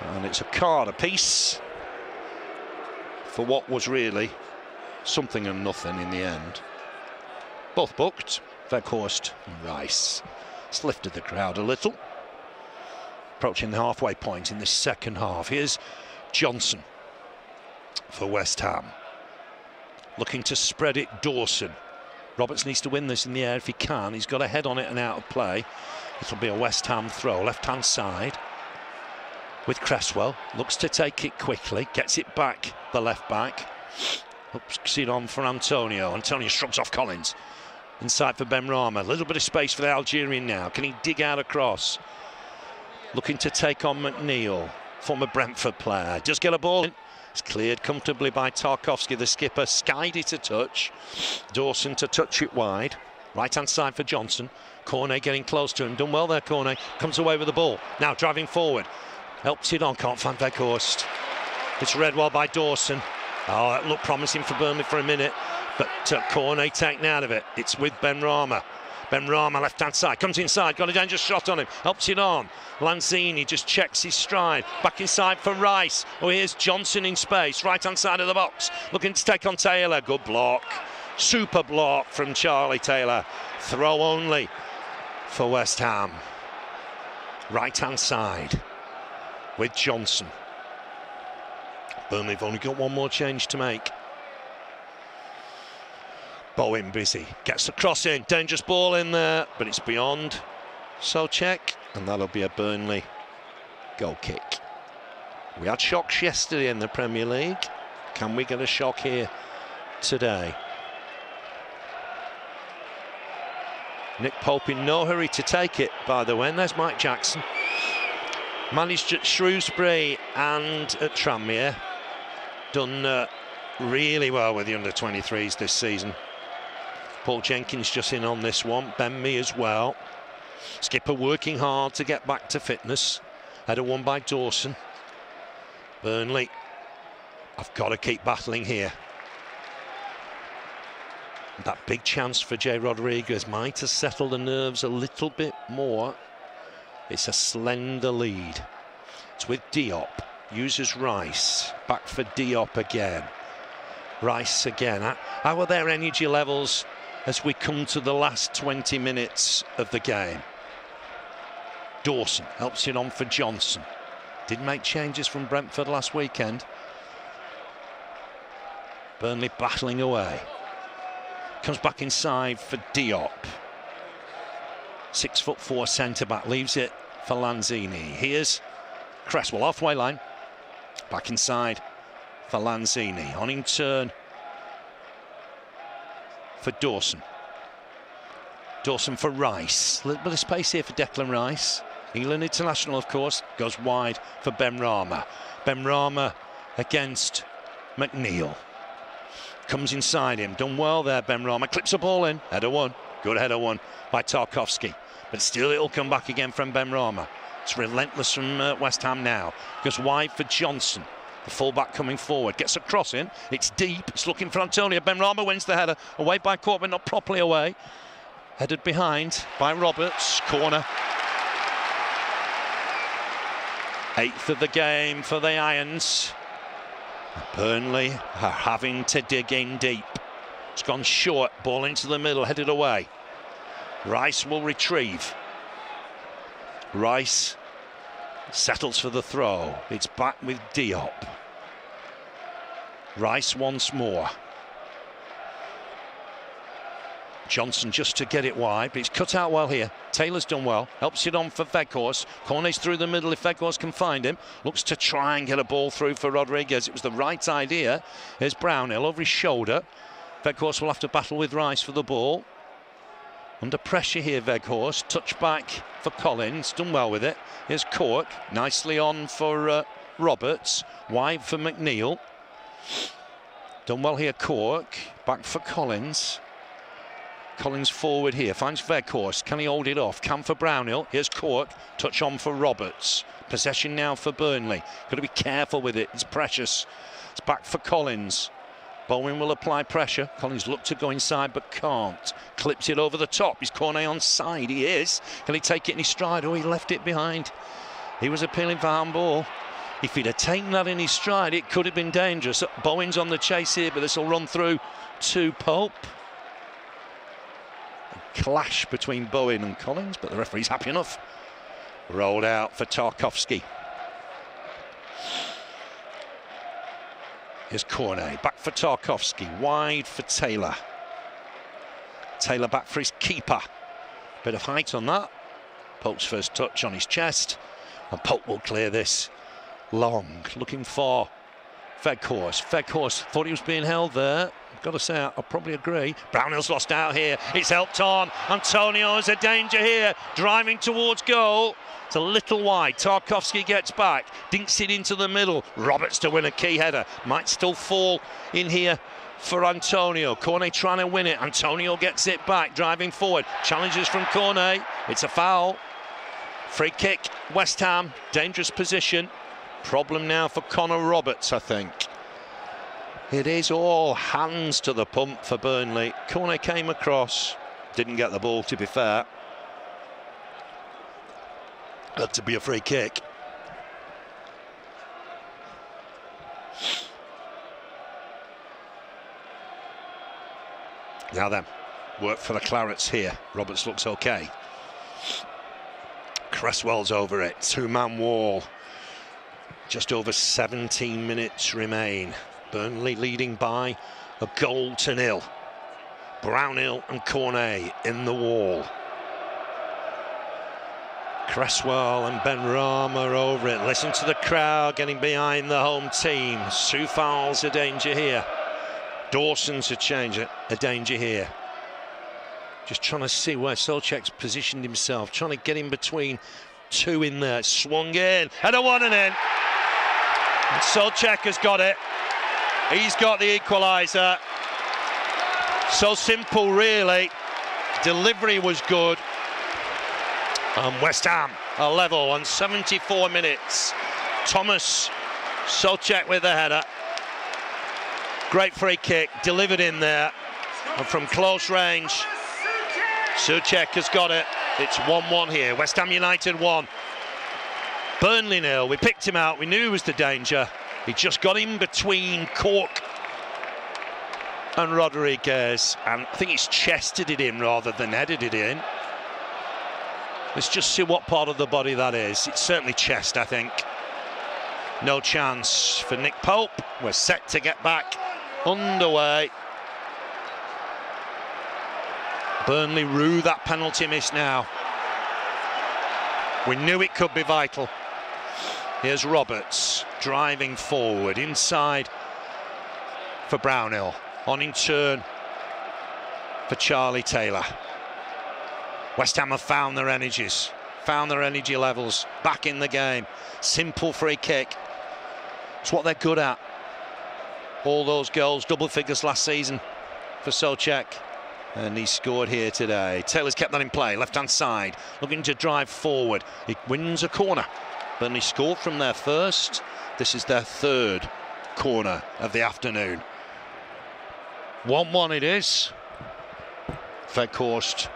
And it's a card apiece for what was really something and nothing in the end. Both booked, Weghorst and Rice. It's lifted the crowd a little. Approaching the halfway point in this second half. Here's Johnson for West Ham. Looking to spread it, Dawson. Roberts needs to win this in the air if he can. He's got a head on it and out of play. It'll be a West Ham throw, left-hand side. With Cresswell, looks to take it quickly, gets it back, the left back. Hooks it on for Antonio. Antonio shrugs off Collins. Inside for Benrahma. A little bit of space for the Algerian now. Can he dig out across? Looking to take on McNeil, former Brentford player. Just get a ball in. It's cleared comfortably by Tarkowski, the skipper. Skied it a touch. Dawson to touch it wide. Right-hand side for Johnson. Cornet getting close to him. Done well there, Cornet. Comes away with the ball. Now driving forward. Helps it on. Can't find Weghorst. It's read well by Dawson. Oh, that looked promising for Burnley for a minute. But Cornet taken out of it. It's with Benrahma. Benrahma left-hand side, comes inside, got a dangerous shot on him, helps it on. Lanzini just checks his stride, back inside for Rice. Oh, here's Johnson in space, right-hand side of the box, looking to take on Taylor. Good block, super block from Charlie Taylor. Throw only for West Ham. Right-hand side with Johnson. Burnley have only got one more change to make. Bowen busy, gets the cross in, dangerous ball in there, but it's beyond. So check, and that'll be a Burnley goal kick. We had shocks yesterday in the Premier League. Can we get a shock here today? Nick Pope in no hurry to take it, by the way. And there's Mike Jackson. Managed at Shrewsbury and at Tranmere. Done really well with the under-23s this season. Paul Jenkins just in on this one. Ben Mee as well. Skipper working hard to get back to fitness. Header won by Dawson. Burnley, I've got to keep battling here. That big chance for Jay Rodriguez might have settled the nerves a little bit more. It's a slender lead. It's with Diop. Uses Rice. Back for Diop again. Rice again. How are their energy levels as we come to the last 20 minutes of the game? Dawson helps it on for Johnson. Didn't make changes from Brentford last weekend. Burnley battling away. Comes back inside for Diop. 6'4" centre-back, leaves it for Lanzini. Here's Cresswell, halfway line. Back inside for Lanzini. On in turn for Dawson. Dawson for Rice. A little bit of space here for Declan Rice. England international, of course, goes wide for Benrahma. Benrahma against McNeil. Comes inside him, done well there, Benrahma. Clips the ball in, header one. Good header one by Tarkowski. But still it'll come back again from Benrahma. It's relentless from West Ham now. Goes wide for Johnson. The fullback coming forward, gets a cross in. It's deep, it's looking for Antonio. Benrahma wins the header. Away by Court, but not properly away. Headed behind by Roberts. Corner. 8th of the game for the Irons. Burnley are having to dig in deep. It's gone short, ball into the middle, headed away. Rice will retrieve. Rice settles for the throw. It's back with Diop. Rice once more. Johnson just to get it wide, but it's cut out well here. Taylor's done well, helps it on for Weghorst. Cornet's through the middle if Weghorst can find him. Looks to try and get a ball through for Rodriguez. It was the right idea. Here's Brownhill over his shoulder. Weghorst will have to battle with Rice for the ball. Under pressure here, Weghorst. Touch back for Collins, done well with it. Here's Cork, nicely on for Roberts. Wide for McNeil. Done well here, Cork. Back for Collins. Collins forward here, finds Weghorst. Can he hold it off? Can for Brownhill. Here's Cork. Touch on for Roberts. Possession now for Burnley. Got to be careful with it. It's precious. It's back for Collins. Bowen will apply pressure. Collins looked to go inside but can't. Clips it over the top. Is Cornet on side? He is. Can he take it in his stride? Oh, he left it behind. He was appealing for handball. If he'd have taken that in his stride, it could have been dangerous. Bowen's on the chase here, but this will run through to Pope. Clash between Bowen and Collins, but the referee's happy enough. Rolled out for Tarkowski. Here's Cornet, back for Tarkowski, wide for Taylor. Taylor back for his keeper. Bit of height on that. Pope's first touch on his chest, and Pope will clear this. Long, looking for Weghorst. Weghorst thought he was being held there. Got to say, I probably agree. Brownhill's lost out here. It's helped on. Antonio is a danger here. Driving towards goal. It's a little wide. Tarkowski gets back. Dinks it into the middle. Roberts to win a key header. Might still fall in here for Antonio. Cornet trying to win it. Antonio gets it back. Driving forward. Challenges from Cornet. It's a foul. Free kick. West Ham. Dangerous position. Problem now for Connor Roberts, I think. It is all hands to the pump for Burnley. Corner came across, didn't get the ball, to be fair. Had to be a free kick. Now then, work for the Clarets here. Roberts looks okay. Cresswell's over it, two-man wall. Just over 17 minutes remain. Burnley leading by a goal to nil. Brownhill and Cornet in the wall. Cresswell and Benrahma over it. Listen to the crowd getting behind the home team. Soufal's a danger here. Dawson's a danger here. Just trying to see where Souček's positioned himself. Trying to get in between two in there. Swung in. Header one and in. And Souček has got it. He's got the equaliser. So simple, really. Delivery was good. And West Ham are level on 74 minutes. Thomas Souček with the header. Great free kick, delivered in there. And from close range, Souček has got it. It's 1-1 here. West Ham United 1. Burnley 0. We picked him out. We knew he was the danger. He just got in between Cork and Rodriguez. And I think he's chested it in rather than headed it in. Let's just see what part of the body that is. It's certainly chest, I think. No chance for Nick Pope. We're set to get back underway. Burnley rue that penalty miss now. We knew it could be vital. Here's Roberts driving forward inside for Brownhill. On in turn for Charlie Taylor. West Ham have found their energies, found their energy levels back in the game. Simple free kick. It's what they're good at. All those goals, double figures last season for Souček. And he scored here today. Taylor's kept that in play, left-hand side, looking to drive forward. He wins a corner. Burnley scored from there first. This is their third corner of the afternoon. 1-1 it is. Weghorst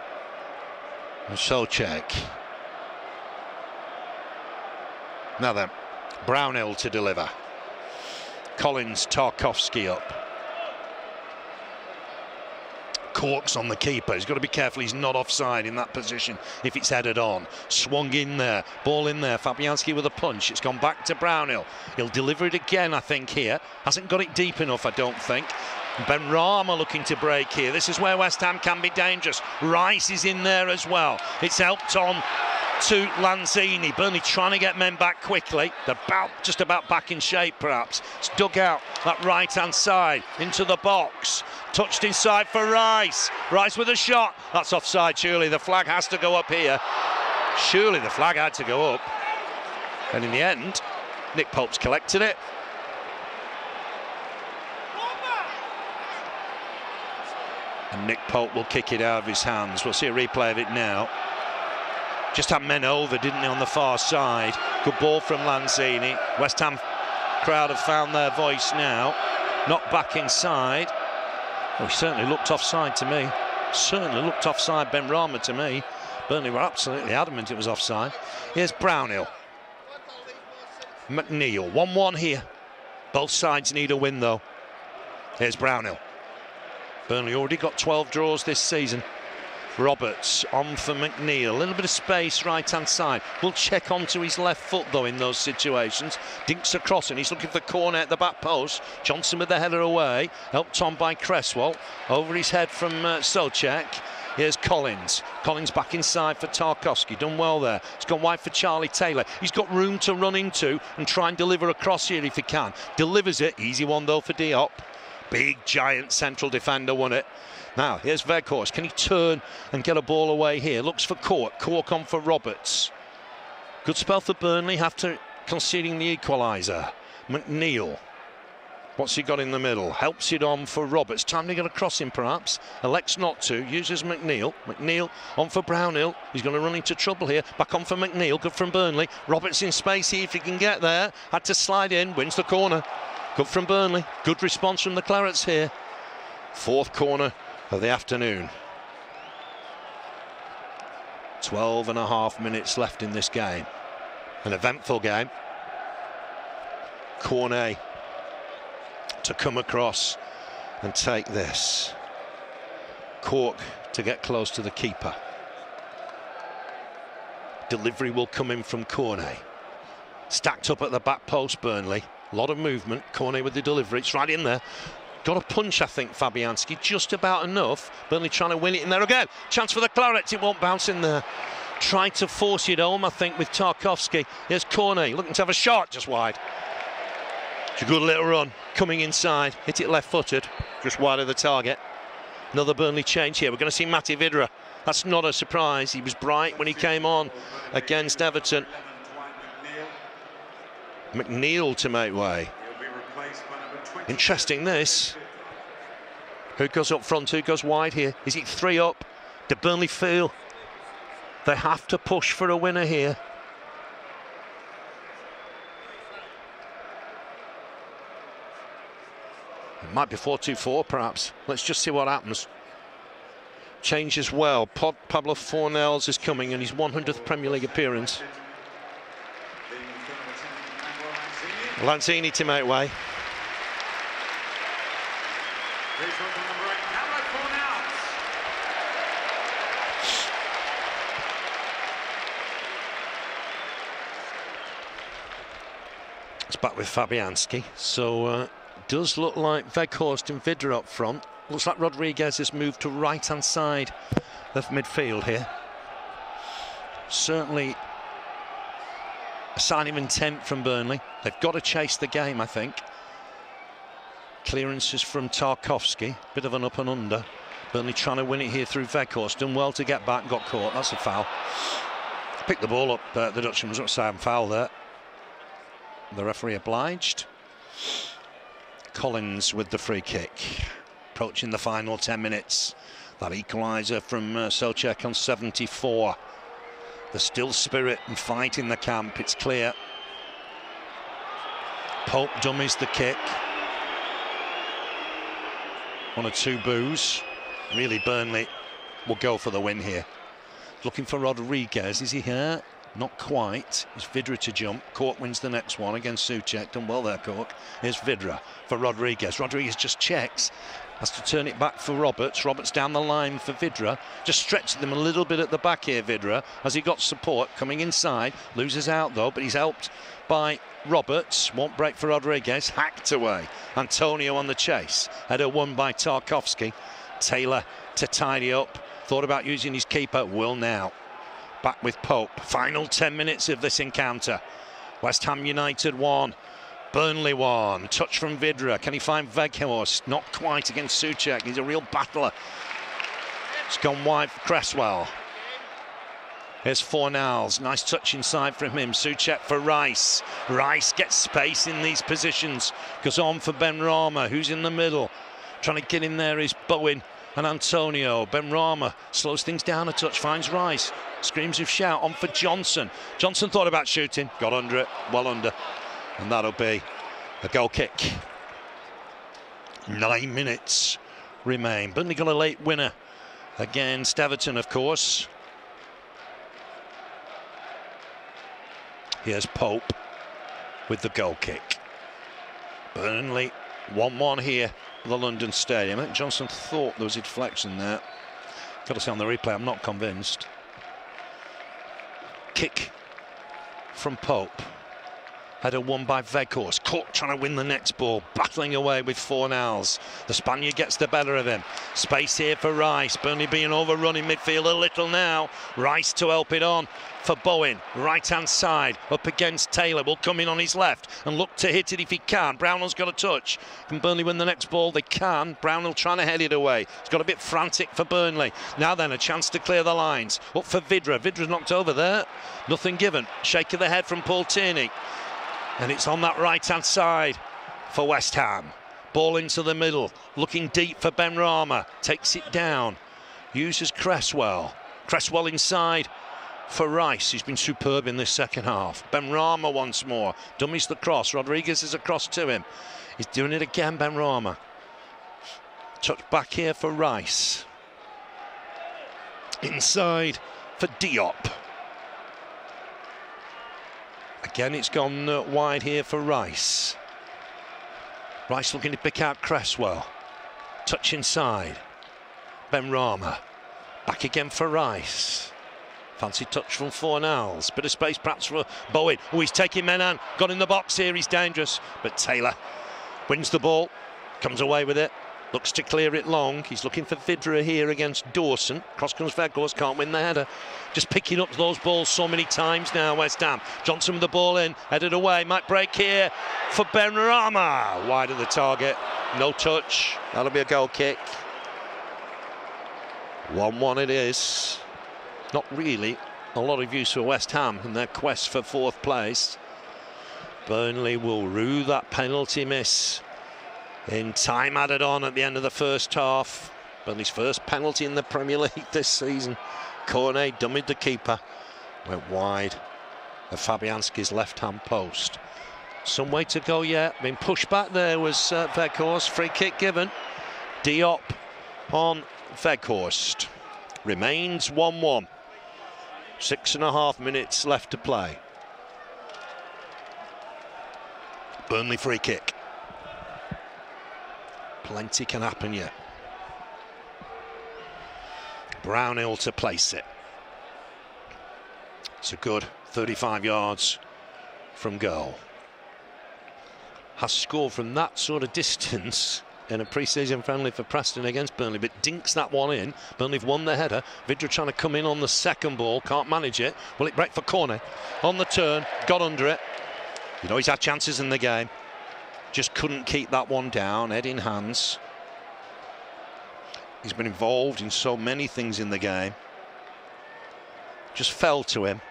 and Souček. Now then, Brownhill to deliver. Collins, Tarkowski up. Cork's on the keeper. He's got to be careful he's not offside in that position if it's headed on. Swung in there, ball in there. Fabianski with a punch. It's gone back to Brownhill. He'll deliver it again, I think, here. Hasn't got it deep enough, I don't think. Benrahma looking to break here. This is where West Ham can be dangerous. Rice is in there as well. It's helped on to Lanzini. Burnley trying to get men back quickly. They're just about back in shape, perhaps. It's dug out that right-hand side into the box. Touched inside for Rice. Rice with a shot. That's offside, surely. The flag has to go up here. Surely the flag had to go up. And in the end, Nick Pope's collected it. And Nick Pope will kick it out of his hands. We'll see a replay of it now. Just had men over, didn't they, on the far side. Good ball from Lanzini. West Ham crowd have found their voice now. Not back inside. Oh, he certainly looked offside to me. Certainly looked offside, Benrahma, to me. Burnley were absolutely adamant it was offside. Here's Brownhill. McNeil, 1-1 here. Both sides need a win, though. Here's Brownhill. Burnley already got 12 draws this season. Roberts on for McNeil. A little bit of space right-hand side. Will check onto his left foot, though, in those situations. Dinks across, and he's looking for corner at the back post. Johnson with the header away. Helped on by Cresswell. Over his head from Souček. Here's Collins. Collins back inside for Tarkowski. Done well there. It's gone wide for Charlie Taylor. He's got room to run into and try and deliver across here if he can. Delivers it. Easy one, though, for Diop. Big, giant central defender won it. Now, here's Weghorst. Can he turn and get a ball away here? Looks for Cork. Cork on for Roberts. Good spell for Burnley after conceding the equaliser. McNeil. What's he got in the middle? Helps it on for Roberts. Time to get across him, perhaps. Elects not to. Uses McNeil. McNeil on for Brownhill. He's going to run into trouble here. Back on for McNeil. Good from Burnley. Roberts in space here if he can get there. Had to slide in. Wins the corner. Good from Burnley. Good response from the Clarets here. Fourth corner of the afternoon. 12.5 minutes left in this game. An eventful game. Cornet to come across and take this. Cork to get close to the keeper. Delivery will come in from Cornet. Stacked up at the back post, Burnley. A lot of movement. Cornet with the delivery. It's right in there. Got a punch, I think, Fabianski. Just about enough. Burnley trying to win it in there again. Chance for the Clarets. It won't bounce in there. Tried to force it home, I think, with Tarkowski. Here's Cornet looking to have a shot just wide. It's a good little run. Coming inside. Hit it left-footed. Just wide of the target. Another Burnley change here. We're going to see Matty Vidra. That's not a surprise. He was bright when he came on against Everton. McNeil to make way. Interesting this. Who goes up front, who goes wide here? Is it 3 up? Do Burnley feel they have to push for a winner here? It might be 4-2-4 perhaps. Let's just see what happens. change as well. Pablo Fornells is coming in his 100th Premier League appearance. Lanzini to make way. It's back with Fabianski. So does look like Weghorst and Vidra up front. Looks like Rodriguez has moved to right-hand side of midfield here. Certainly a sign of intent from Burnley. They've got to chase the game, I think. Clearances from Tarkowski, bit of an up and under. Burnley trying to win it here through Weghorst. Done well to get back, got caught. That's a foul. Picked the ball up. The Dutchman was upside and foul there. The referee obliged. Collins with the free kick. Approaching the final 10 minutes. That equaliser from Souček on 74. There's still spirit and fight in the camp, it's clear. Pope dummies the kick. 1 or 2 boos. Really, Burnley will go for the win here. Looking for Rodriguez. Is he here? Not quite. It's Vidra to jump. Cork wins the next one against Souček. Done well there, Cork. Here's Vidra for Rodriguez. Rodriguez just checks. Has to turn it back for Roberts. Roberts down the line for Vidra. Just stretched them a little bit at the back here, Vidra, as he got support coming inside. Loses out though, but he's helped by Roberts. Won't break for Rodriguez. Hacked away. Antonio on the chase. Header won by Tarkowski. Taylor to tidy up. Thought about using his keeper. Will now. Back with Pope. Final 10 minutes of this encounter. West Ham United 1. Burnley 1. Touch from Vidra. Can he find Weghorst? Not quite against Souček. He's a real battler. It's gone wide for Cresswell. Here's Fornells. Nice touch inside from him. Souček for Rice. Rice gets space in these positions. Goes on for Benrahma, who's in the middle. Trying to get in there is Bowen and Antonio. Benrahma slows things down a touch. Finds Rice. Screams of shout. On for Johnson. Johnson thought about shooting. Got under it. Well under. And that'll be a goal kick. 9 minutes remain. Burnley got a late winner against Everton, of course. Here's Pope with the goal kick. Burnley 1-1 here at the London Stadium. I think Johnson thought there was a deflection there. Got to say on the replay, I'm not convinced. Kick from Pope. Header won by Weghorst. Cork trying to win the next ball. Battling away with Fornells. The Spaniard gets the better of him. Space here for Rice. Burnley being overrun in midfield a little now. Rice to help it on for Bowen. Right-hand side up against Taylor. Will come in on his left and look to hit it if he can. Brownell's got a touch. Can Burnley win the next ball? They can. Brownell trying to head it away. It's got a bit frantic for Burnley. Now then, a chance to clear the lines. Up for Vidra. Vidra's knocked over there. Nothing given. Shake of the head from Paul Tierney. And it's on that right-hand side for West Ham. Ball into the middle, looking deep for Benrahma. Takes it down, uses Cresswell. Cresswell inside for Rice, who's been superb in this second half. Benrahma once more, dummies the cross. Rodriguez is across to him. He's doing it again, Benrahma. Touch back here for Rice. Inside for Diop. Again, it's gone wide here for Rice. Rice looking to pick out Cresswell. Touch inside. Benrahma. Back again for Rice. Fancy touch from Fornells. Bit of space perhaps for Bowen. Oh, he's taking men on. Got in the box here. He's dangerous. But Taylor wins the ball. Comes away with it. Looks to clear it long. He's looking for Vidra here against Dawson. Cross comes Weghorst, can't win the header. Just picking up those balls so many times now, West Ham. Johnson with the ball in, headed away. Might break here for Benrahma. Wide of the target. No touch. That'll be a goal kick. 1-1 it is. Not really a lot of use for West Ham in their quest for 4th place. Burnley will rue that penalty miss. In time added on at the end of the first half. Burnley's first penalty in the Premier League this season. Cornet dummied the keeper. Went wide of Fabianski's left-hand post. Some way to go yet. Being pushed back there was Weghorst. Free kick given. Diop on Weghorst. Remains 1-1. 6.5 minutes left to play. Burnley free kick. Plenty can happen yet. Brownhill to place it. It's a good 35 yards from goal. Has scored from that sort of distance in a pre-season friendly for Preston against Burnley, but dinks that one in. Burnley have won the header. Vidra trying to come in on the second ball, can't manage it. Will it break for corner? On the turn, got under it. You know he's had chances in the game. Just couldn't keep that one down, head in hands. He's been involved in so many things in the game. Just fell to him.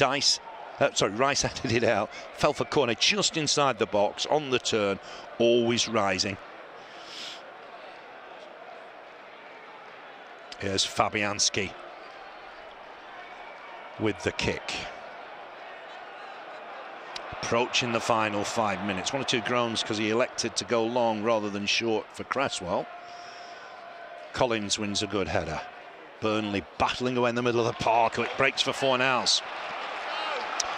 Rice headed it out. Fell for corner just inside the box, on the turn, always rising. Here's Fabianski with the kick. Approaching the final 5 minutes. 1 or 2 groans because he elected to go long rather than short for Cresswell. Collins wins a good header. Burnley battling away in the middle of the park. It breaks for Fornals.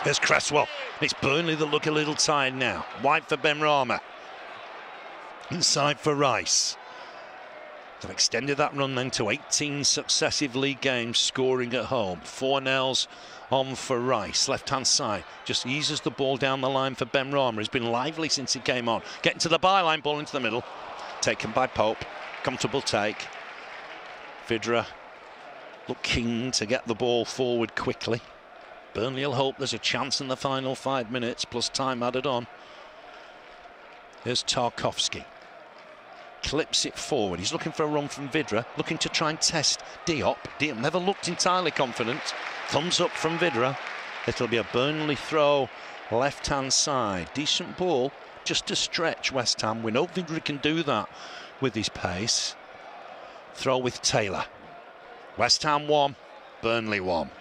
There's Cresswell. It's Burnley that look a little tired now. Wide for Benrahma. Inside for Rice. They've extended that run then to 18 successive league games scoring at home. Fornals on for Rice, left-hand side. Just eases the ball down the line for Benrahma. He's been lively since he came on. Getting to the byline, ball into the middle. Taken by Pope. Comfortable take. Vidra look keen to get the ball forward quickly. Burnley will hope there's a chance in the final 5 minutes, plus time added on. Here's Tarkowski. Clips it forward. He's looking for a run from Vidra, looking to try and test Diop. Diop never looked entirely confident. Thumbs up from Vidra. It'll be a Burnley throw, left-hand side. Decent ball, just to stretch West Ham. We know Vidra can do that with his pace. Throw with Taylor. West Ham 1, Burnley 1.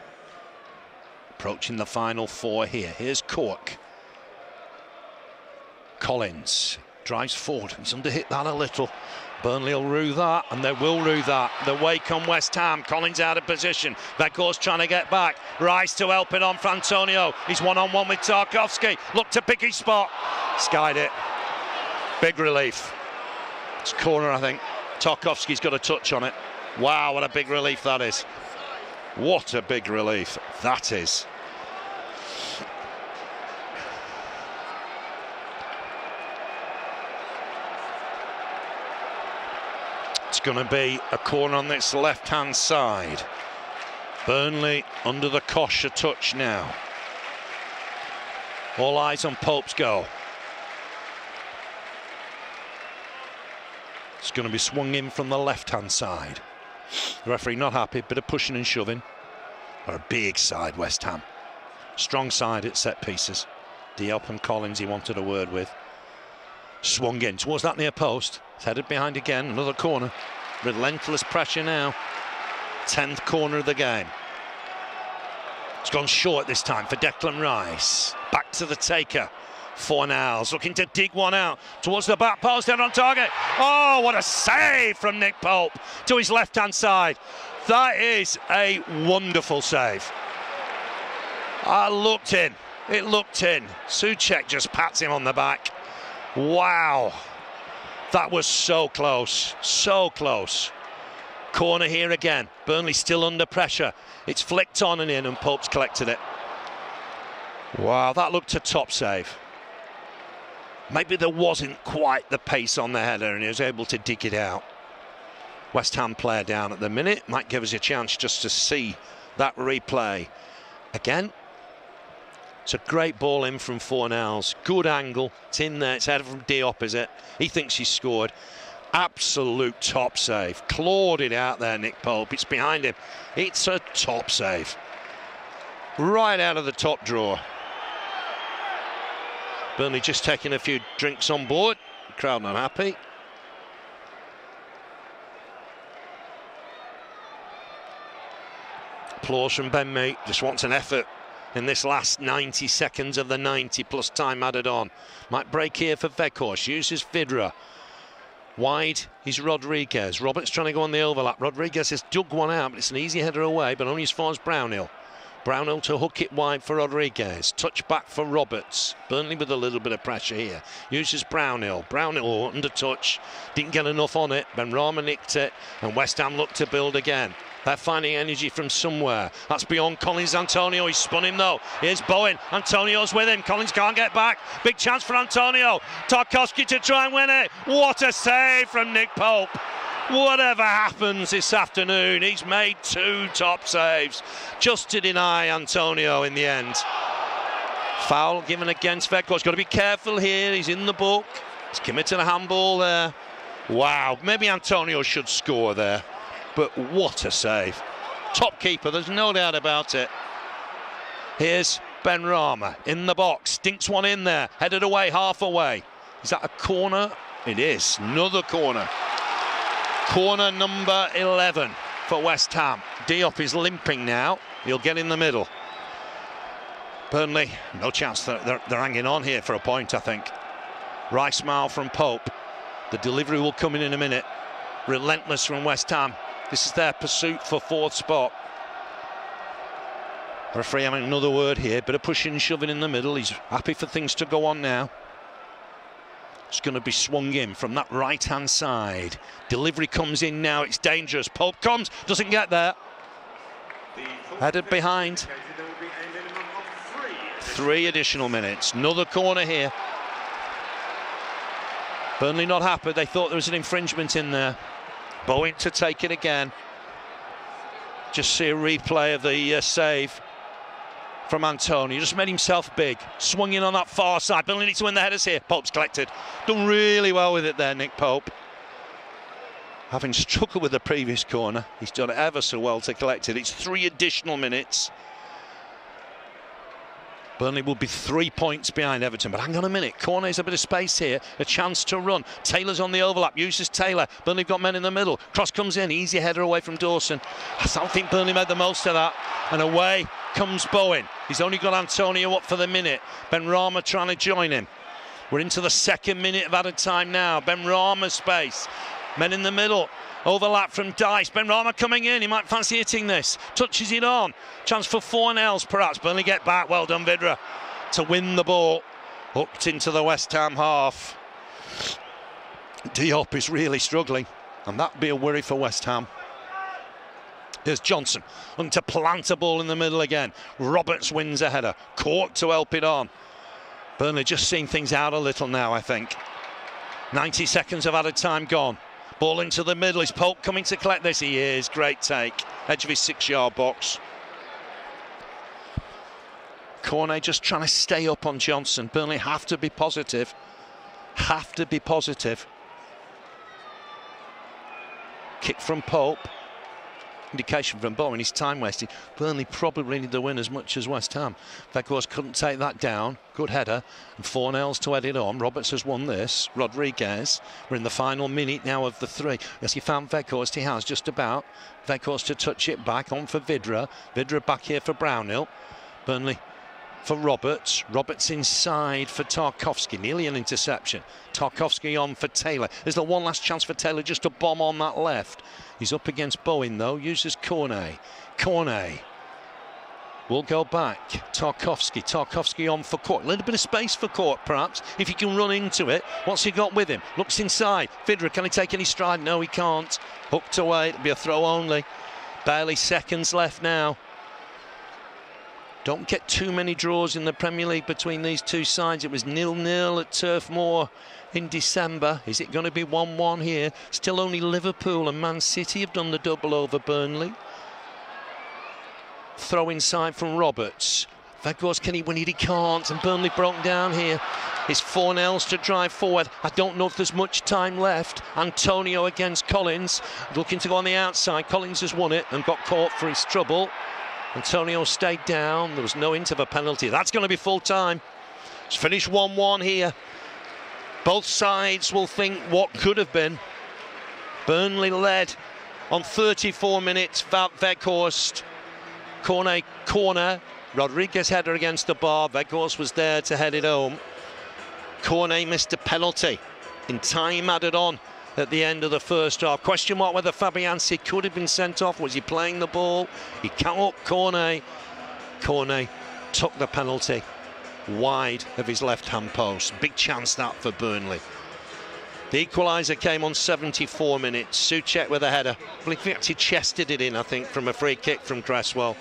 Approaching the final 4 here. Here's Cork. Collins drives forward. He's underhit that a little. Burnley will rue that, and they will rue that. The wake on West Ham. Collins out of position. Vego's trying to get back. Rice to help it on for Antonio. He's one-on-one with Tarkowski. Look to pick his spot. Skied it. Big relief. It's corner, I think. Tarkowski's got a touch on it. Wow, what a big relief that is. What a big relief that is. It's going to be a corner on this left-hand side. Burnley under the cosh a touch now. All eyes on Pope's goal. It's going to be swung in from the left-hand side. The referee not happy, bit of pushing and shoving. Or a big side, West Ham. Strong side at set pieces. Diop and Collins he wanted a word with. Swung in towards that near post. It's headed behind again, another corner. Relentless pressure now. 10th corner of the game. It's gone short this time for Declan Rice. Back to the taker. Fornals looking to dig one out towards the back post, down on target. Oh, what a save from Nick Pope to his left-hand side. That is a wonderful save. It looked in. Souček just pats him on the back. Wow. That was so close. So close. Corner here again. Burnley still under pressure. It's flicked on and in, and Pope's collected it. Wow, that looked a top save. Maybe there wasn't quite the pace on the header and he was able to dig it out. West Ham player down at the minute. Might give us a chance just to see that replay again. It's a great ball in from Fornals. Good angle. It's in there. It's headed from Diop, is it? He thinks he's scored. Absolute top save. Clawed it out there, Nick Pope. It's behind him. It's a top save. Right out of the top drawer. Burnley just taking a few drinks on board. The crowd not happy. Applause from Ben Mee. Just wants an effort in this last 90 seconds of the 90 plus time added on. Might break here for Veghorst. Uses Vidra. Wide is Rodriguez. Roberts trying to go on the overlap. Rodriguez has dug one out, but it's an easy header away, but only as far as Brownhill. Brownhill to hook it wide for Rodriguez. Touch back for Roberts. Burnley with a little bit of pressure here. Uses Brownhill. Brownhill under touch. Didn't get enough on it. Benrahma nicked it, and West Ham looked to build again. They're finding energy from somewhere. That's beyond Collins. Antonio, he's spun him though. Here's Bowen. Antonio's with him. Collins can't get back. Big chance for Antonio. Tarkowski to try and win it. What a save from Nick Pope. Whatever happens this afternoon, he's made 2 top saves just to deny Antonio in the end. Foul given against Veghorst. Got to be careful here. He's in the book. He's committed a handball there. Wow, maybe Antonio should score there. But what a save. Top keeper, there's no doubt about it. Here's Benrahma in the box. Dinks one in there. Headed away, half away. Is that a corner? It is. Another corner. Corner number 11 for West Ham. Diop is limping now. He'll get in the middle. Burnley, no chance. They're hanging on here for a point, I think. Rice mile from Pope. The delivery will come in a minute. Relentless from West Ham. This is their pursuit for 4th spot. Referee having another word here. Bit of pushing and shoving in the middle. He's happy for things to go on now. It's going to be swung in from that right-hand side. Delivery comes in now. It's dangerous. Pope comes. Doesn't get there. Headed behind. 3 additional minutes. Another corner here. Burnley not happy. They thought there was an infringement in there. Bowen to take it again. Just see a replay of the save from Antonio. Just made himself big. Swung in on that far side. Burnley needs to win the headers here. Pope's collected. Done really well with it there, Nick Pope. Having struggled with the previous corner, he's done ever so well to collect it. It's 3 additional minutes. Burnley will be 3 points behind Everton, but hang on a minute. Corner is a bit of space here, a chance to run. Taylor's on the overlap, uses Taylor. Burnley got men in the middle. Cross comes in, easy header away from Dawson. I don't think Burnley made the most of that. And away comes Bowen. He's only got Antonio up for the minute. Benrahma trying to join him. We're into the 2nd minute of added time now. Benrahma's space. Men in the middle. Overlap from Dice. Benrahma coming in. He might fancy hitting this. Touches it on. Chance for Fornells perhaps. Burnley get back. Well done, Vidra, to win the ball. Hooked into the West Ham half. Diop is really struggling, and that'd be a worry for West Ham. Here's Johnson looking to plant a ball in the middle again. Roberts wins a header. Cork to help it on. Burnley just seeing things out a little now, I think. 90 seconds of added time gone. Ball into the middle. Is Pope coming to collect this? He is. Great take. Edge of his 6-yard box. Cornet just trying to stay up on Johnson. Burnley have to be positive. Have to be positive. Kick from Pope. Indication from Bowen. He's time wasting. Burnley probably need the win as much as West Ham. Veghorst couldn't take that down. Good header. And Fornells to head it on. Roberts has won this. Rodriguez. We're in the final minute now of the 3. Yes, he found Veghorst. He has just about. Veghorst to touch it back on for Vidra. Vidra back here for Brownhill. Burnley for Roberts. Roberts inside for Tarkowski. Nearly an interception. Tarkowski on for Taylor. There's the one last chance for Taylor just to bomb on that left. He's up against Bowen though. Uses Cornet. Cornet will go back. Tarkowski. Tarkowski on for Court. A little bit of space for Court perhaps, if he can run into it. What's he got with him? Looks inside. Vidra, can he take any stride? No, he can't. Hooked away. It'll be a throw only. Barely seconds left now. Don't get too many draws in the Premier League between these two sides. It was 0-0 at Turf Moor in December. Is it going to be 1-1 here? Still only Liverpool and Man City have done the double over Burnley. Throw inside from Roberts. Veghorst, can he win it? He can't. And Burnley broke down here. It's Fornells to drive forward. I don't know if there's much time left. Antonio against Collins. Looking to go on the outside. Collins has won it and got caught for his trouble. Antonio stayed down. There was no hint of a penalty. That's going to be full time. It's finished 1-1 here. Both sides will think what could have been. Burnley led on 34 minutes. Veghorst. Corner. Rodriguez header against the bar. Veghorst was there to head it home. Cornet missed a penalty. In time added on at the end of the first half. Question mark whether Fabianski could have been sent off. Was he playing the ball? He came up. Cornet took the penalty wide of his left-hand post. Big chance that for Burnley. The equaliser came on 74 minutes. Souček with a header. I believe he actually chested it in, I think, from a free kick from Cresswell.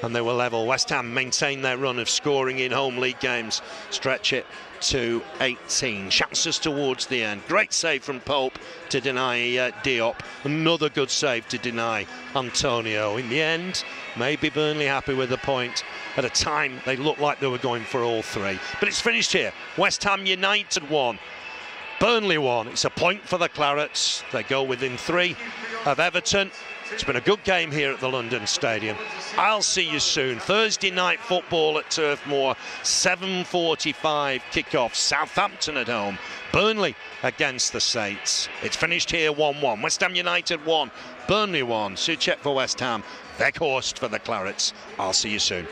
And they were level. West Ham maintain their run of scoring in home league games. Stretch it to 18. Chances towards the end. Great save from Pope to deny Diop. Another good save to deny Antonio. In the end, maybe Burnley happy with the point. At a time, they looked like they were going for all three. But it's finished here. West Ham United 1. Burnley 1. It's a point for the Clarets. They go within 3 of Everton. It's been a good game here at the London Stadium. I'll see you soon. Thursday night football at Turf Moor, 7:45 kickoff. Southampton at home. Burnley against the Saints. It's finished here 1-1. West Ham United 1, Burnley 1. Souček for West Ham, Weghorst for the Clarets. I'll see you soon.